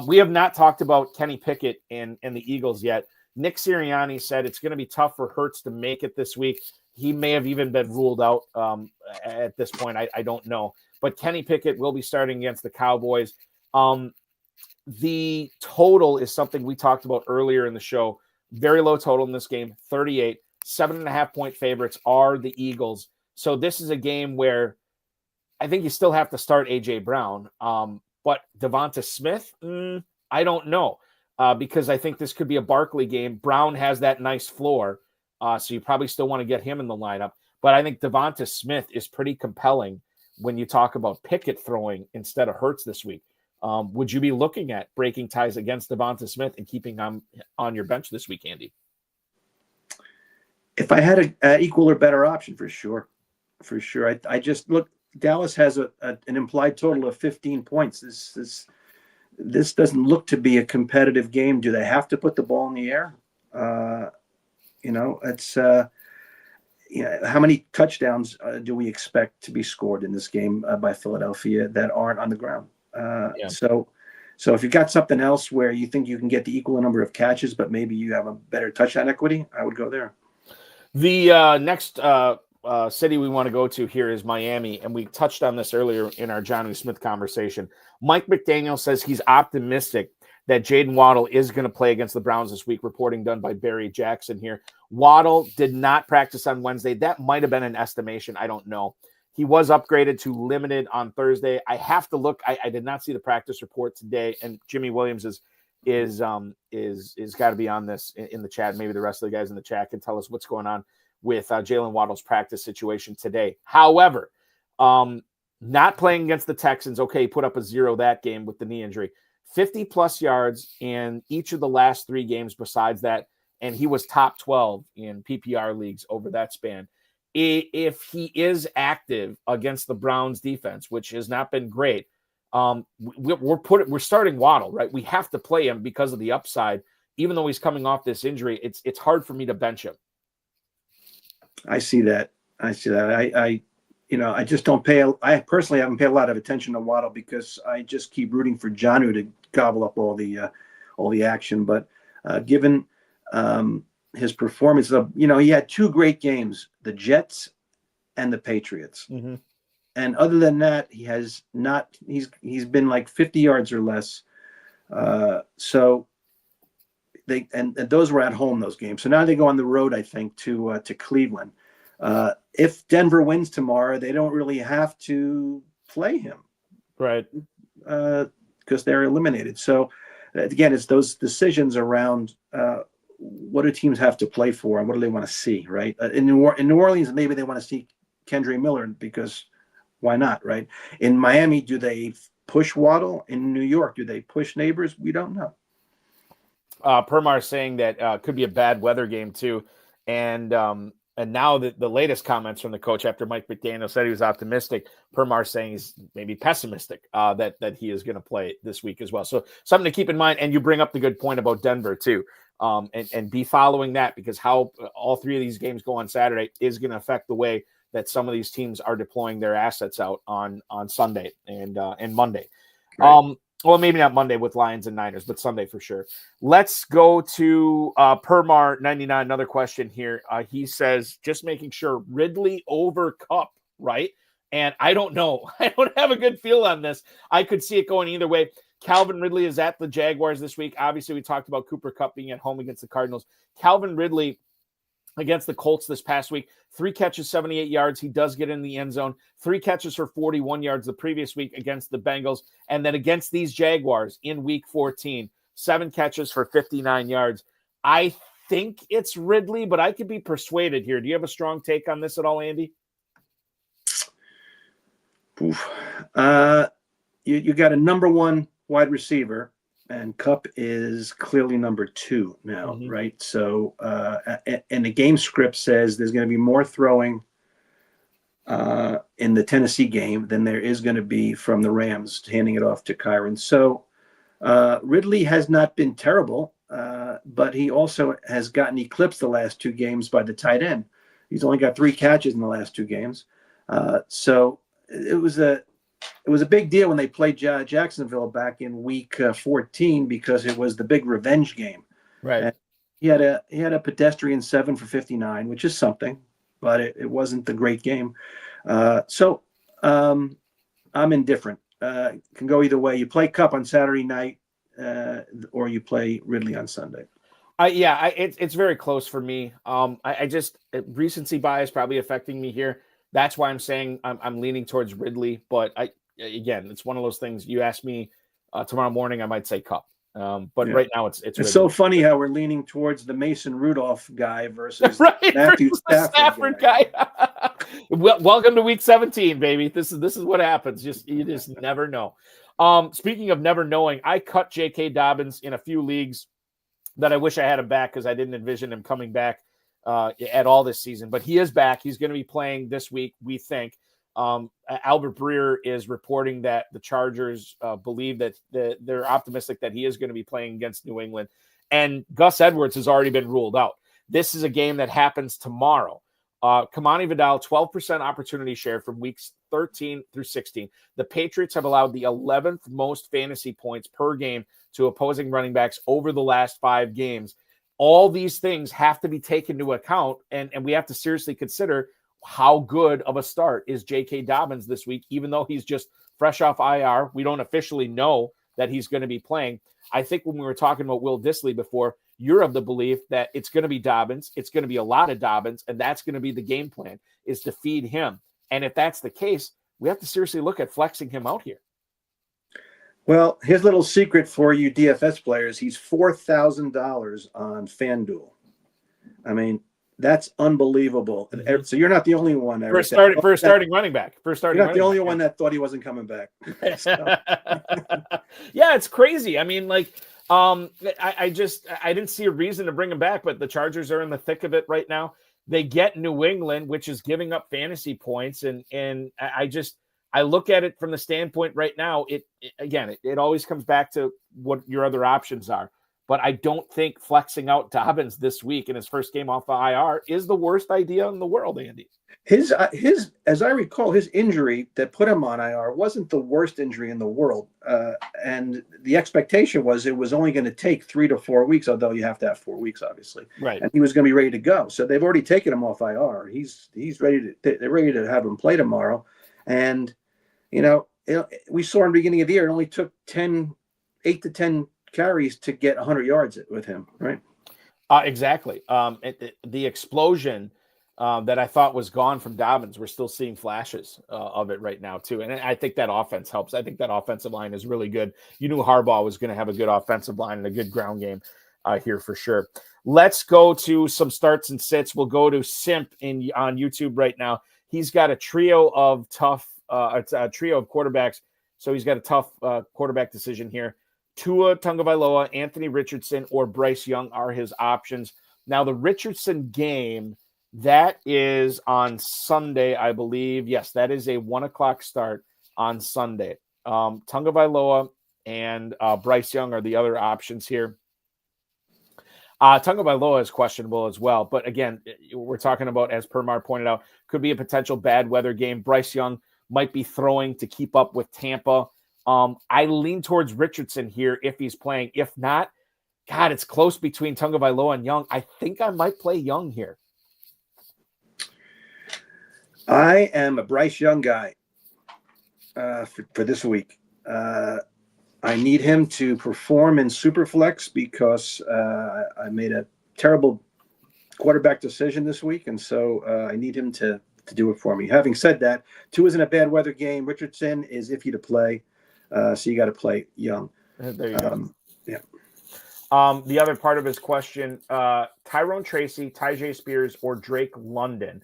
Speaker 1: We have not talked about Kenny Pickett and the Eagles yet. Nick Sirianni said it's going to be tough for Hurts to make it this week. He may have even been ruled out at this point. I don't know. But Kenny Pickett will be starting against the Cowboys. The total is something we talked about earlier in the show. Very low total in this game, 38. 7.5-point favorites are the Eagles. So this is a game where I think you still have to start A.J. Brown. But Devonta Smith, I don't know. Because I think this could be a Barkley game. Brown has that nice floor. So you probably still want to get him in the lineup. But I think Devonta Smith is pretty compelling when you talk about Pickett throwing instead of Hurts this week. Would you be looking at breaking ties against Devonta Smith and keeping him on your bench this week, Andy?
Speaker 4: If I had an equal or better option, for sure. I just look. Dallas has an implied total of 15 points. This doesn't look to be a competitive game. Do they have to put the ball in the air? It's how many touchdowns do we expect to be scored in this game by Philadelphia that aren't on the ground? So if you've got something else where you think you can get the equal number of catches, but maybe you have a better touchdown equity, I would go there.
Speaker 1: The next city we want to go to here is Miami, and we touched on this earlier in our Jonnu Smith conversation. Mike McDaniel says he's optimistic that Jaden Waddle is going to play against the Browns this week, reporting done by Barry Jackson here. Waddle did not practice on Wednesday. That might have been an estimation. I don't know. He was upgraded to limited on Thursday. I have to look. I did not see the practice report today, and Jimmy Williams is got to be on this in the chat. Maybe the rest of the guys in the chat can tell us what's going on with Jalen Waddle's practice situation today. However, not playing against the Texans. Okay, he put up a 0 that game with the knee injury. 50-plus yards in each of the last 3 games besides that, and he was top 12 in PPR leagues over that span. If he is active against the Browns defense, which has not been great, we're starting Waddle, right? We have to play him because of the upside even though he's coming off this injury, it's hard for me to bench him.
Speaker 4: I see that. I just don't I personally haven't paid a lot of attention to Waddle because I just keep rooting for Jonnu to gobble up all the action. But given his performance, he had two great games, the Jets and the Patriots.
Speaker 1: Mm-hmm.
Speaker 4: And other than that, he has not. He's been like 50 yards or less. So they and those were at home, those games. So now they go on the road, I think, to Cleveland. If Denver wins tomorrow, they don't really have to play him,
Speaker 1: right?
Speaker 4: Because they're eliminated. So again, it's those decisions around what do teams have to play for and what do they want to see, right? In New Orleans, maybe they want to see Kendre Miller because why not, right? In Miami, do they push Waddle? In New York, do they push Neighbors? We don't know.
Speaker 1: Permar saying that could be a bad weather game too, and now the latest comments from the coach after Mike McDaniel said he was optimistic, Permar saying he's maybe pessimistic that he is going to play this week as well. So something to keep in mind. And you bring up the good point about Denver too, and be following that because how all three of these games go on Saturday is going to affect the way that some of these teams are deploying their assets out on Sunday and Monday. Right. Well, maybe not Monday with Lions and Niners, but Sunday for sure. Let's go to Permar99. Another question here. He says, just making sure Ridley over Cup, right? And I don't know. I don't have a good feel on this. I could see it going either way. Calvin Ridley is at the Jaguars this week. Obviously, we talked about Cooper Kupp being at home against the Cardinals. Calvin Ridley against the Colts this past week, 3 catches, 78 yards. He does get in the end zone. 3 catches for 41 yards the previous week against the Bengals. And then against these Jaguars in week 14, 7 catches for 59 yards. I think it's Ridley, but I could be persuaded here. Do you have a strong take on this at all, Andy?
Speaker 4: Oof. You got a number 1 wide receiver, and Kupp is clearly number 2 now, right? So, and the game script says there's going to be more throwing in the Tennessee game than there is going to be from the Rams handing it off to Kyron. So, Ridley has not been terrible, but he also has gotten eclipsed the last 2 games by the tight end. He's only got 3 catches in the last 2 games. So it was a big deal when they played Jacksonville back in week 14 because it was the big revenge game.
Speaker 1: Right.
Speaker 4: And he had a pedestrian 7 for 59, which is something, but it wasn't the great game. So I'm indifferent. Can go either way. You play Kupp on Saturday night or you play Ridley on Sunday.
Speaker 1: It's very close for me. I just recency bias probably affecting me here. That's why I'm saying I'm leaning towards Ridley. But again, it's one of those things. You ask me tomorrow morning, I might say Kupp. But right now it's Ridley.
Speaker 4: So funny how we're leaning towards the Mason Rudolph guy versus
Speaker 1: right,
Speaker 4: Matthew
Speaker 1: Stafford guy. Welcome to week 17, baby. This is what happens. You just never know. Speaking of never knowing, I cut J.K. Dobbins in a few leagues that I wish I had him back because I didn't envision him coming back at all this season. But he is back. He's going to be playing this week, we think. Albert Breer is reporting that the Chargers believe that they're optimistic that he is going to be playing against New England. And Gus Edwards has already been ruled out. This is a game that happens tomorrow. Kamani Vidal, 12% opportunity share from weeks 13 through 16. The Patriots have allowed the 11th most fantasy points per game to opposing running backs over the last 5 games. All these things have to be taken into account, and we have to seriously consider how good of a start is J.K. Dobbins this week, even though he's just fresh off IR. We don't officially know that he's going to be playing. I think when we were talking about Will Dissly before, you're of the belief that it's going to be Dobbins. It's going to be a lot of Dobbins, and that's going to be the game plan, is to feed him. And if that's the case, we have to seriously look at flexing him out here.
Speaker 4: Well, his little secret for you DFS players, he's $4,000 on FanDuel. I mean, that's unbelielievable. So you're not the only one.
Speaker 1: For a starting running back. You're
Speaker 4: not the only one that thought he wasn't coming back.
Speaker 1: Yeah, it's crazy. I mean, like, I didn't see a reason to bring him back, but the Chargers are in the thick of it right now. They get New England, which is giving up fantasy points, and I look at it from the standpoint right now. It always comes back to what your other options are. but I don't think flexing out Dobbins this week in his first game off the IR is the worst idea in the world, Andy.
Speaker 4: His, as I recall, his injury that put him on IR wasn't the worst injury in the world. And the expectation was it was only going to take 3 to 4 weeks, although you have to have 4 weeks, obviously.
Speaker 1: Right.
Speaker 4: And he was going to be ready to go. So they've already taken him off IR. He's ready they're ready to have him play tomorrow. And, we saw in the beginning of the year, it only took 8 to 10 carries to get 100 yards with him, right?
Speaker 1: Exactly. The explosion that I thought was gone from Dobbins, we're still seeing flashes of it right now, too. And I think that offense helps. I think that offensive line is really good. You knew Harbaugh was going to have a good offensive line and a good ground game here for sure. Let's go to some starts and sits. We'll go to Simp on YouTube right now. He's got a trio of quarterbacks. So he's got a tough quarterback decision here. Tua Tagovailoa, Anthony Richardson, or Bryce Young are his options. Now, the Richardson game, that is on Sunday, I believe. Yes, that is a 1:00 start on Sunday. Tagovailoa and Bryce Young are the other options here. Tagovailoa is questionable as well. But again, we're talking about, as Permar pointed out, could be a potential bad weather game. Bryce Young might be throwing to keep up with Tampa. I lean towards Richardson here if he's playing. If not, God, it's close between Tagovailoa and Young. I think I might play Young here.
Speaker 4: I am a Bryce Young guy for this week. I need him to perform in Superflex because I made a terrible quarterback decision this week, and so I need him to do it for me. Having said that, 2 isn't a bad weather game. Richardson is iffy to play, so you got to play Young.
Speaker 1: There you go.
Speaker 4: Yeah.
Speaker 1: The other part of his question, Tyrone Tracy, Tyjae Spears, or Drake London.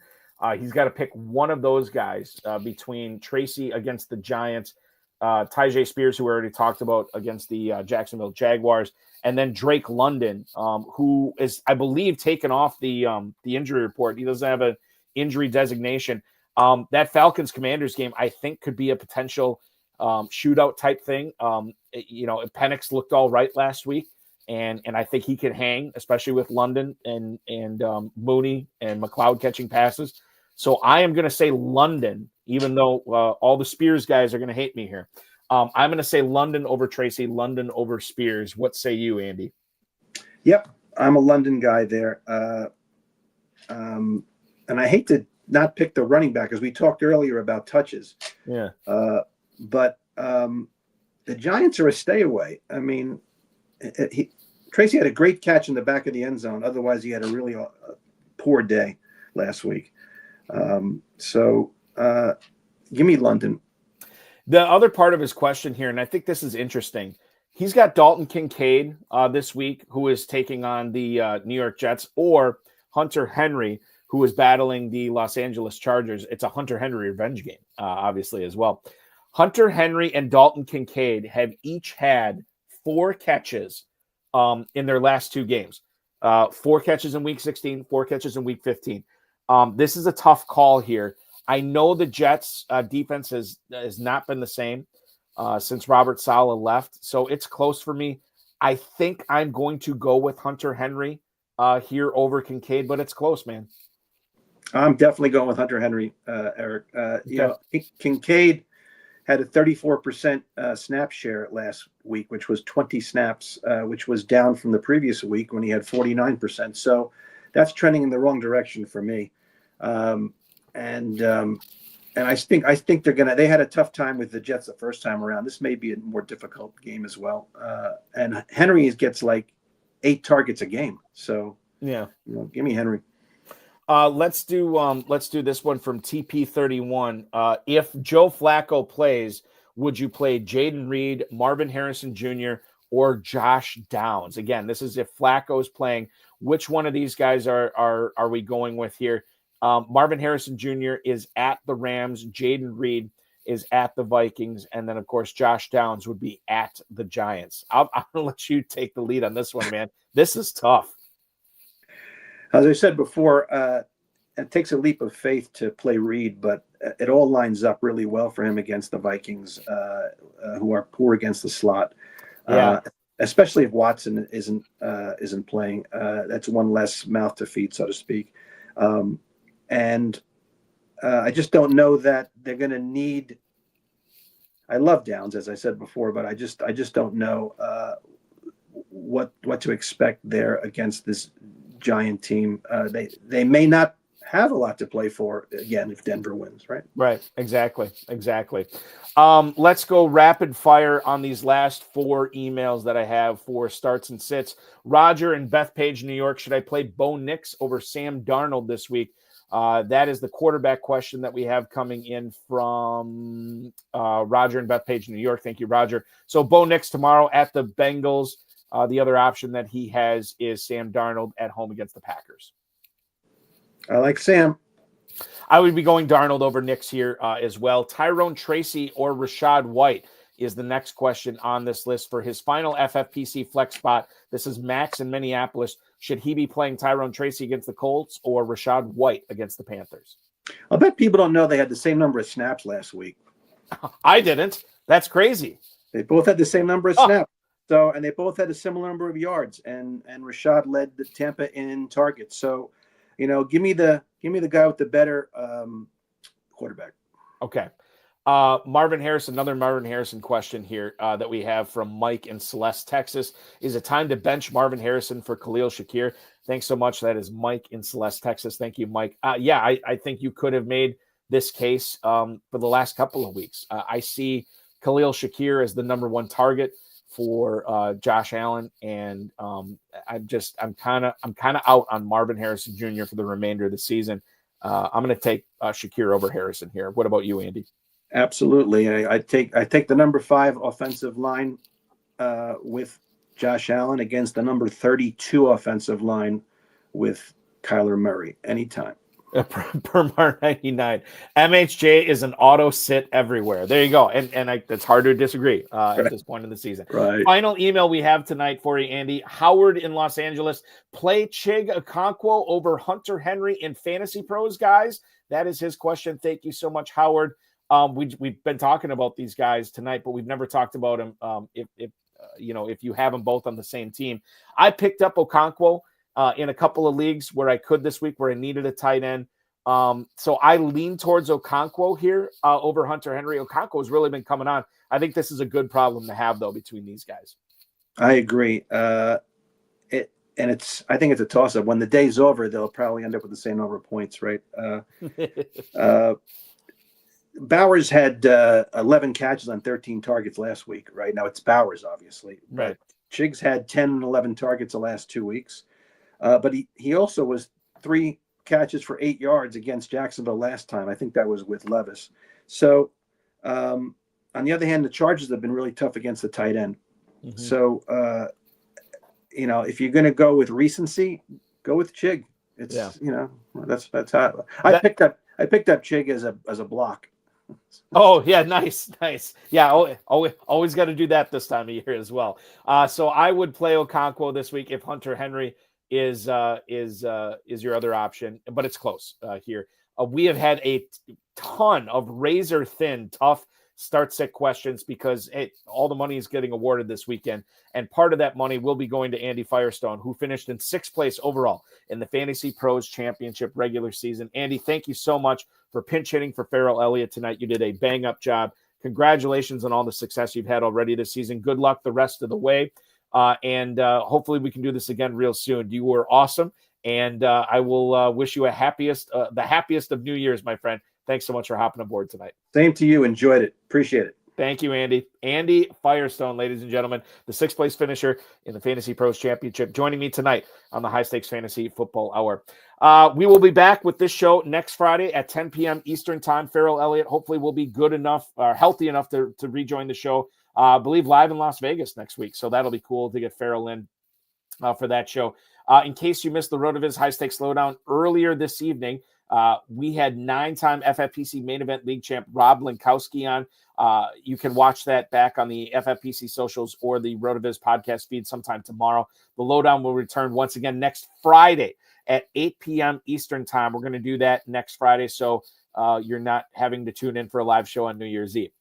Speaker 1: He's got to pick one of those guys between Tracy against the Giants, Tyjae Spears, who we already talked about, against the Jacksonville Jaguars, and then Drake London, who is, I believe, taken off the injury report. He doesn't have an injury designation. That Falcons Commanders game, I think, could be a potential shootout type thing. Penix looked all right last week. And I think he can hang, especially with London and Mooney and McLeod catching passes. So I am going to say London, even though all the Spears guys are going to hate me here. I'm going to say London over Tracy, London over Spears. What say you, Andy?
Speaker 4: Yep, I'm a London guy there. And I hate to not pick the running back, as we talked earlier about touches.
Speaker 1: Yeah.
Speaker 4: But the Giants are a stay away. I mean, Tracy had a great catch in the back of the end zone. Otherwise, he had a really poor day last week. So give me London.
Speaker 1: The other part of his question here, and I think this is interesting, he's got Dalton Kincaid this week, who is taking on the New York Jets, or Hunter Henry, who is battling the Los Angeles Chargers. It's a Hunter Henry revenge game, obviously, as well. Hunter Henry and Dalton Kincaid have each had 4 catches in their last 2 games. 4 catches in week 16, 4 catches in week 15. This is a tough call here. I know the Jets defense has not been the same since Robert Saleh left, so it's close for me. I think I'm going to go with Hunter Henry here over Kincaid, but it's close, man.
Speaker 4: I'm definitely going with Hunter Henry, Eric. Kincaid had a 34% snap share last week, which was 20 snaps, which was down from the previous week when he had 49%. So that's trending in the wrong direction for me. And I think they had a tough time with the Jets the first time around. This may be a more difficult game as well. And Henry gets like 8 targets a game. So
Speaker 1: yeah,
Speaker 4: give me Henry.
Speaker 1: Let's do this one from TP31. If Joe Flacco plays, would you play Jaden Reed, Marvin Harrison Jr., or Josh Downs? Again, this is if Flacco is playing. Which one of these guys are we going with here? Marvin Harrison Jr. is at the Rams. Jaden Reed is at the Vikings. And then, of course, Josh Downs would be at the Giants. I'm going to let you take the lead on this one, man. This is tough.
Speaker 4: As I said before, it takes a leap of faith to play Reed, but it all lines up really well for him against the Vikings, who are poor against the slot.
Speaker 1: Yeah.
Speaker 4: especially if Watson isn't playing. That's one less mouth to feed, so to speak. And I just don't know that they're going to need. I love Downs, as I said before, but I just don't know what to expect there against this Giant team. They may not have a lot to play for again if Denver wins, right?
Speaker 1: Right. Exactly. Let's go rapid fire on these last 4 emails that I have for starts and sits. Roger in Bethpage, New York. Should I play Bo Nix over Sam Darnold this week? That is the quarterback question that we have coming in from Roger in Bethpage, New York. Thank you, Roger. So Bo Nix tomorrow at the Bengals. The other option that he has is Sam Darnold at home against the Packers.
Speaker 4: I like Sam.
Speaker 1: I would be going Darnold over Nix here as well. Tyrone Tracy or Rashad White is the next question on this list for his final FFPC flex spot. This is Max in Minneapolis. Should he be playing Tyrone Tracy against the Colts or Rashad White against the Panthers?
Speaker 4: I'll bet people don't know they had the same number of snaps last week.
Speaker 1: I didn't. That's crazy.
Speaker 4: They both had the same number of snaps. So, and they both had a similar number of yards, and Rashad led the Tampa in targets. So, give me the guy with the better quarterback.
Speaker 1: Okay. Marvin Harrison, another Marvin Harrison question here that we have from Mike in Celeste, Texas. Is it time to bench Marvin Harrison for Khalil Shakir? Thanks so much. That is Mike in Celeste, Texas. Thank you, Mike. I think you could have made this case for the last couple of weeks. I see Khalil Shakir as the number 1 target for Josh Allen, and I'm kind of out on Marvin Harrison Jr. for the remainder of the season. I'm going to take Shakir over Harrison here. What about you, Andy?
Speaker 4: Absolutely. I take the number 5 offensive line with Josh Allen against the number 32 offensive line with Kyler Murray anytime.
Speaker 1: Per 99. MHJ is an auto sit everywhere. There you go. And it's hard to disagree at this point in the season.
Speaker 4: Right.
Speaker 1: Final email we have tonight for you, Andy. Howard in Los Angeles. Play Chig Okonkwo over Hunter Henry in Fantasy Pros, guys. That is his question. Thank you so much, Howard. We've been talking about these guys tonight, but we've never talked about them. If you have them both on the same team. I picked up Okonkwo in a couple of leagues where I could this week, where I needed a tight end. So I lean towards Okonkwo here over Hunter Henry. Okonkwo has really been coming on. I think this is a good problem to have, though, between these guys.
Speaker 4: I agree. I think it's a toss-up. When the day's over, they'll probably end up with the same number of points, right? Bowers had 11 catches on 13 targets last week, right? Now it's Bowers, obviously.
Speaker 1: Right.
Speaker 4: Chiggs had 10 and 11 targets the last 2 weeks. But he also was 3 catches for 8 yards against Jacksonville last time. I think that was with Levis. So on the other hand, the Chargers have been really tough against the tight end. Mm-hmm. So, if you're going to go with recency, go with Chig. It's, that's how I picked up Chig as a block.
Speaker 1: Oh yeah. Nice. Yeah. Always got to do that this time of year as well. So I would play Okonkwo this week if Hunter Henry is your other option, but it's close here. We have had a ton of razor thin, tough start sit questions because all the money is getting awarded this weekend. And part of that money will be going to Andy Firestone, who finished in 6th place overall in the Fantasy Pros Championship regular season. Andy, thank you so much for pinch hitting for Ferrell Elliott tonight. You did a bang up job. Congratulations on all the success you've had already this season. Good luck the rest of the way. And hopefully we can do this again real soon. You were awesome. And I will wish you the happiest of New Year's, my friend. Thanks so much for hopping aboard tonight.
Speaker 4: Same to you. Enjoyed it. Appreciate it.
Speaker 1: Thank you, Andy. Andy Firestone, ladies and gentlemen, the 6th place finisher in the Fantasy Pros Championship, joining me tonight on the High Stakes Fantasy Football Hour. We will be back with this show next Friday at 10 p.m. Eastern Time. Ferrell Elliott hopefully will be good enough or healthy enough to rejoin the show. I believe live in Las Vegas next week. So that'll be cool to get Ferrell in for that show. In case you missed the RotoViz High Stakes Slowdown earlier this evening, we had 9-time FFPC Main Event League champ Rob Linkowski on. You can watch that back on the FFPC socials or the RotoViz podcast feed sometime tomorrow. The lowdown will return once again next Friday at 8 p.m. Eastern Time. We're going to do that next Friday, so you're not having to tune in for a live show on New Year's Eve.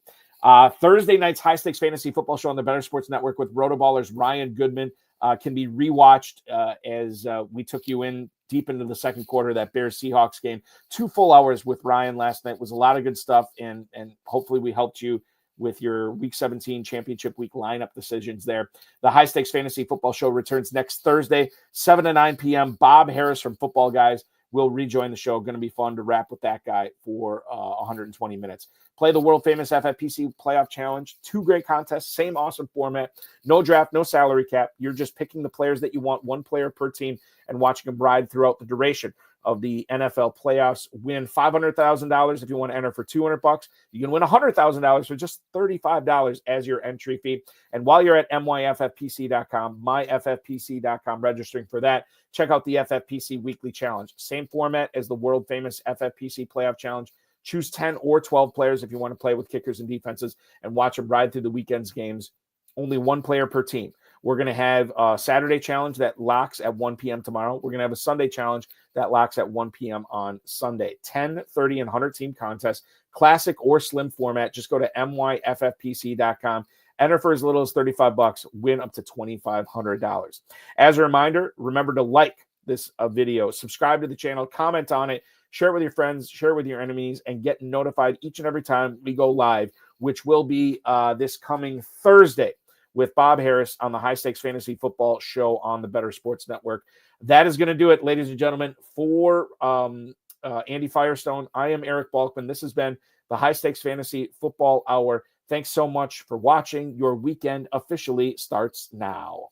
Speaker 1: Thursday night's high stakes fantasy football show on the Better Sports Network with Rotoballer's Ryan Goodman can be rewatched as we took you in deep into the second quarter of that Bears Seahawks game. 2 full hours with Ryan last night was a lot of good stuff, and hopefully we helped you with your Week 17 Championship Week lineup decisions there. The High Stakes Fantasy Football Show returns next Thursday, 7 to 9 p.m. Bob Harris from Football Guys will rejoin the show. Going to be fun to wrap with that guy for 120 minutes. Play the world-famous FFPC Playoff Challenge. 2 great contests, same awesome format. No draft, no salary cap. You're just picking the players that you want, 1 player per team, and watching them ride throughout the duration of the NFL playoffs. Win $500,000 if you want to enter for $200. You can win $100,000 for just $35 as your entry fee. And while you're at myffpc.com, myffpc.com, registering for that, check out the FFPC Weekly Challenge. Same format as the world-famous FFPC Playoff Challenge. Choose 10 or 12 players if you want to play with kickers and defenses and watch them ride through the weekend's games. Only 1 player per team. We're going to have a Saturday challenge that locks at 1 p.m. tomorrow. We're going to have a Sunday challenge that locks at 1 p.m. on Sunday. 10, 30, and 100-team contest, classic or slim format. Just go to myffpc.com. Enter for as little as $35. Win up to $2,500. As a reminder, remember to like this video, subscribe to the channel, comment on it, share it with your friends, share it with your enemies, and get notified each and every time we go live, which will be this coming Thursday with Bob Harris on the High Stakes Fantasy Football Show on the Better Sports Network. That is going to do it, ladies and gentlemen, for Andy Firestone. I am Eric Balkman. This has been the High Stakes Fantasy Football Hour. Thanks so much for watching. Your weekend officially starts now.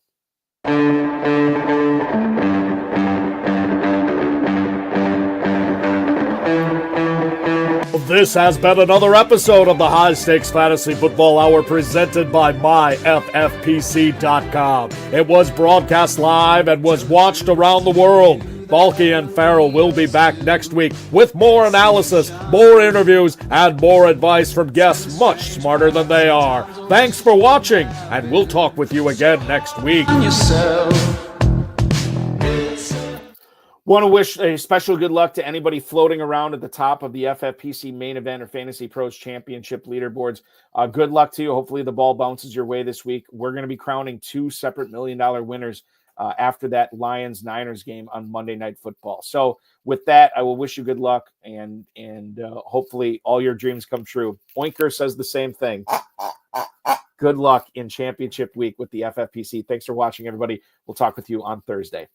Speaker 3: This has been another episode of the High Stakes Fantasy Football Hour presented by myffpc.com. It was broadcast live and was watched around the world. Balky and Ferrell will be back next week with more analysis, more interviews, and more advice from guests much smarter than they are. Thanks for watching, and we'll talk with you again next week.
Speaker 1: Want to wish a special good luck to anybody floating around at the top of the FFPC Main Event or Fantasy Pros Championship leaderboards. Good luck to you. Hopefully the ball bounces your way this week. We're going to be crowning 2 separate $1 million winners after that Lions-Niners game on Monday Night Football. So with that, I will wish you good luck, and hopefully all your dreams come true. Oinker says the same thing. Good luck in championship week with the FFPC. Thanks for watching, everybody. We'll talk with you on Thursday.